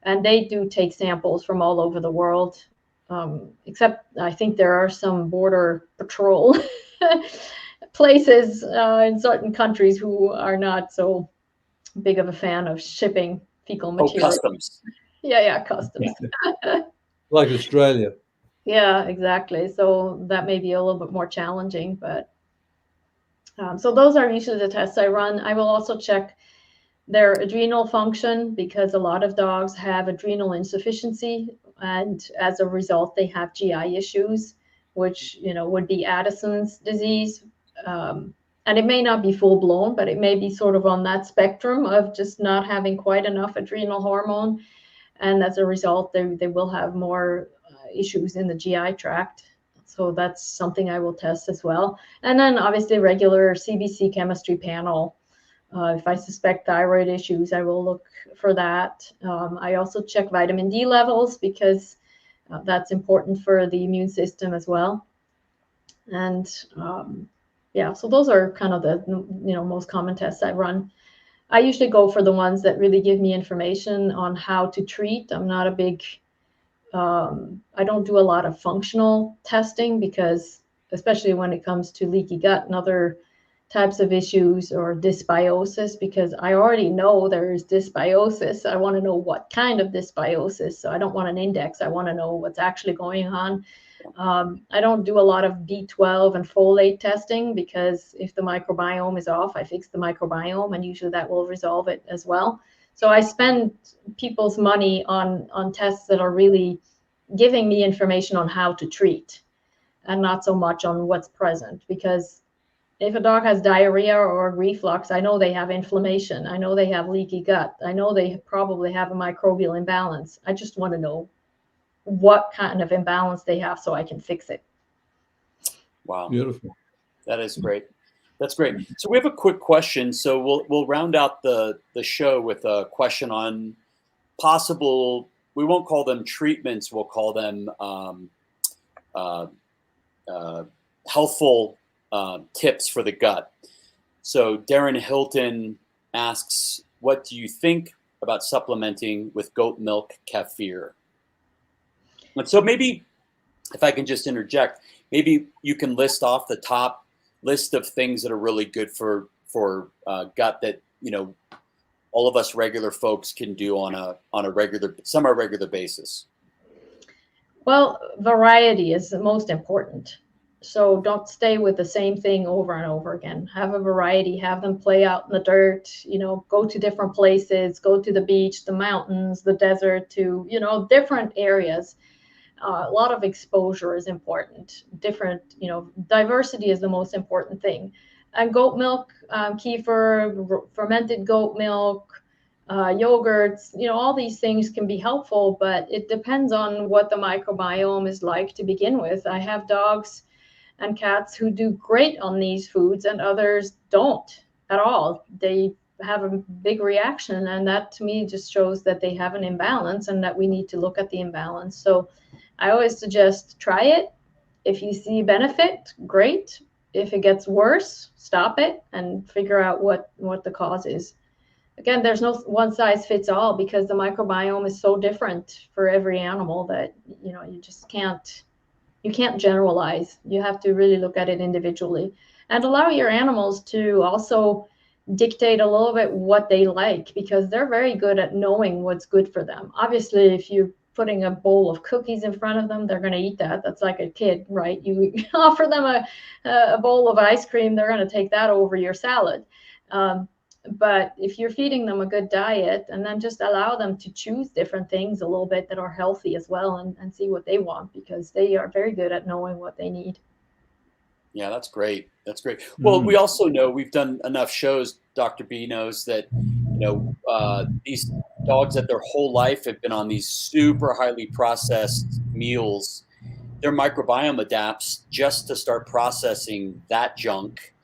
And they do take samples from all over the world, except I think there are some border patrol places in certain countries who are not so big of a fan of shipping fecal material. Customs. Yeah, customs. Like Australia. Yeah, exactly. So that may be a little bit more challenging, but so those are usually the tests I run. I will also check their adrenal function, because a lot of dogs have adrenal insufficiency, and as a result, they have GI issues, which, you know, would be Addison's disease. And it may not be full blown, but it may be sort of on that spectrum of just not having quite enough adrenal hormone. And as a result, they will have more issues in the GI tract. So that's something I will test as well. And then obviously regular CBC chemistry panel. If I suspect thyroid issues, I will look for that. I also check vitamin D levels, because that's important for the immune system as well. And yeah, so those are kind of the, you know, most common tests I run. I usually go for the ones that really give me information on how to treat. I'm not a big, I don't do a lot of functional testing, because especially when it comes to leaky gut and other types of issues, or dysbiosis, because I already know there is dysbiosis. I want to know what kind of dysbiosis. So I don't want an index. I want to know what's actually going on. I don't do a lot of B12 and folate testing, because if the microbiome is off, I fix the microbiome, and usually that will resolve it as well. So I spend people's money on tests that are really giving me information on how to treat, and not so much on what's present. Because if a dog has diarrhea or reflux, I know they have inflammation. I know they have leaky gut. I know they probably have a microbial imbalance. I just want to know what kind of imbalance they have so I can fix it. Wow. Beautiful. That is great. That's great. So we have a quick question. So we'll round out the show with a question on possible, we won't call them treatments, we'll call them healthful tips for the gut. So Darren Hilton asks, what do you think about supplementing with goat milk kefir? And so maybe, if I can just interject, maybe you can list off the top list of things that are really good for gut that, you know, all of us regular folks can do on a regular, semi-regular basis. Well, variety is the most important. So don't stay with the same thing over and over again. Have a variety, have them play out in the dirt, you know, go to different places, go to the beach, the mountains, the desert, to, you know, different areas. A lot of exposure is important. Different, you know, diversity is the most important thing. And goat milk, kefir, fermented goat milk, yogurts, you know, all these things can be helpful, but it depends on what the microbiome is like to begin with. I have dogs and cats who do great on these foods, and others don't at all. They have a big reaction, and that to me just shows that they have an imbalance, and that we need to look at the imbalance. So I always suggest try it. If you see benefit, great. If it gets worse, stop it and figure out what the cause is. Again, there's no one size fits all, because the microbiome is so different for every animal that, you know, you just can't generalize. You have to really look at it individually, and allow your animals to also dictate a little bit what they like, because they're very good at knowing what's good for them. Obviously, if you're putting a bowl of cookies in front of them, they're going to eat that. That's like a kid, right? You offer them a bowl of ice cream, they're going to take that over your salad. But if you're feeding them a good diet, and then just allow them to choose different things a little bit that are healthy as well, and see what they want, because they are very good at knowing what they need. Yeah, that's great. That's great. Well, we also know, we've done enough shows, Dr. B knows, that, you know, these dogs that their whole life have been on these super highly processed meals, their microbiome adapts just to start processing that junk.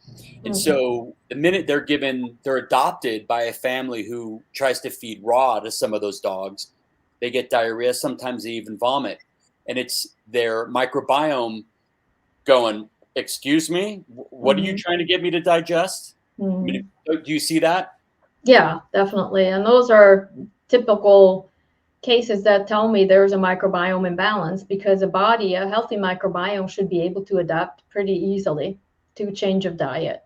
And so the minute they're adopted by a family who tries to feed raw to some of those dogs, they get diarrhea. Sometimes they even vomit. And it's their microbiome going, excuse me, what are you trying to get me to digest? I mean, do you see that? Yeah, definitely. And those are typical cases that tell me there's a microbiome imbalance, because a healthy microbiome should be able to adapt pretty easily to change of diet.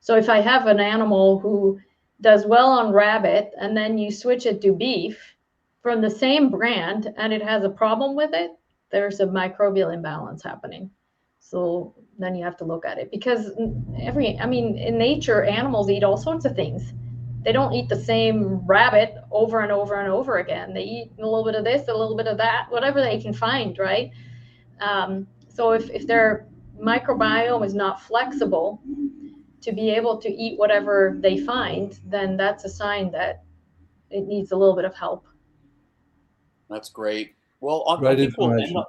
So if I have an animal who does well on rabbit, and then you switch it to beef from the same brand, and it has a problem with it, there's a microbial imbalance happening. So then you have to look at it, because in nature, animals eat all sorts of things. they don't eat the same rabbit over and over and over again. They eat a little bit of this, a little bit of that, whatever they can find, right? So if their microbiome is not flexible to be able to eat whatever they find, then that's a sign that it needs a little bit of help. That's great. Well, Great I think we'll end information. on,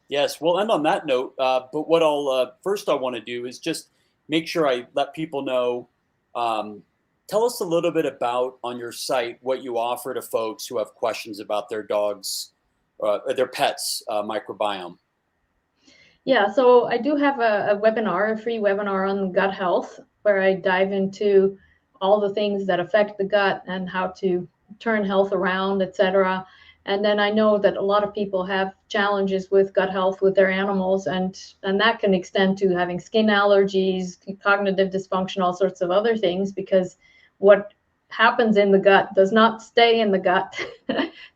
yes, we'll end on that note. But what I'll first I want to do is just make sure I let people know. Tell us a little bit about on your site what you offer to folks who have questions about their dogs, their pets' microbiome. Yeah, so I do have a webinar, a free webinar on gut health, where I dive into all the things that affect the gut and how to turn health around, etc. And then I know that a lot of people have challenges with gut health with their animals, and that can extend to having skin allergies, cognitive dysfunction, all sorts of other things, because what happens in the gut does not stay in the gut.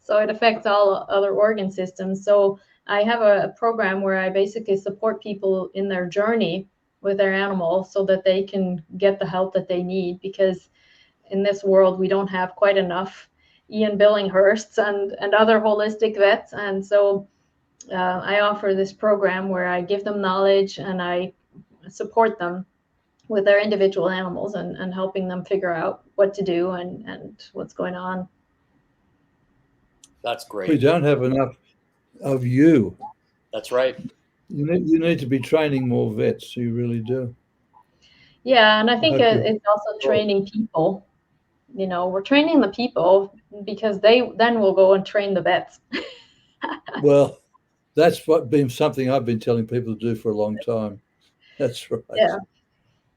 So it affects all other organ systems. So I have a program where I basically support people in their journey with their animal so that they can get the help that they need, because in this world we don't have quite enough Ian Billinghursts and other holistic vets. And so I offer this program where I give them knowledge and I support them with their individual animals and helping them figure out what to do and what's going on. That's great. We don't have enough of you. That's right. You need to be training more vets. You really do. Yeah, and I think it's also training people. You know, we're training the people because they then will go and train the vets. Well, that's been something I've been telling people to do for a long time. That's right.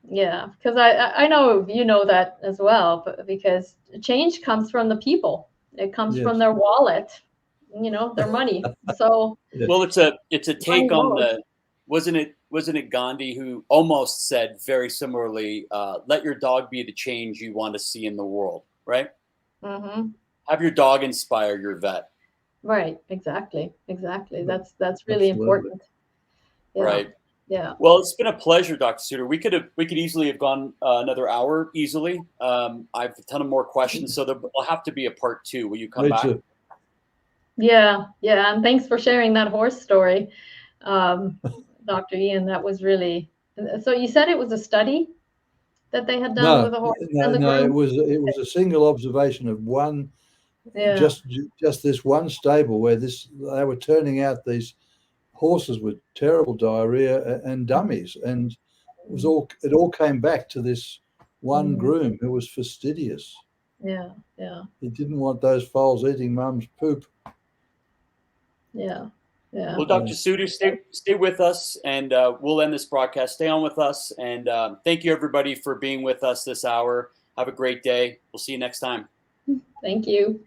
Yeah, because I know you know that as well, but because change comes from the people. It comes from their wallet, you know, their money. So well, it's a take on the wasn't it Gandhi who almost said very similarly, let your dog be the change you want to see in the world, right? Mm-hmm. Have your dog inspire your vet. Right, exactly. That's really important. Yeah. Right. Yeah. Well, it's been a pleasure, Dr. Suter. We could easily have gone another hour easily. I have a ton of more questions, so there will have to be a part 2. Will you come back? Too. Yeah, and thanks for sharing that horse story, Dr. Ian. That was really. So you said it was a study that they had done with a horse and the groom? It was a single observation of one. Yeah. Just this one stable where they were turning out these horses with terrible diarrhea and dummies, and it all came back to this one groom who was fastidious. Yeah. He didn't want those foals eating mum's poop. Yeah. Well, Dr. Suter, stay with us, and we'll end this broadcast. Stay on with us, and thank you everybody for being with us this hour. Have a great day. We'll see you next time. Thank you.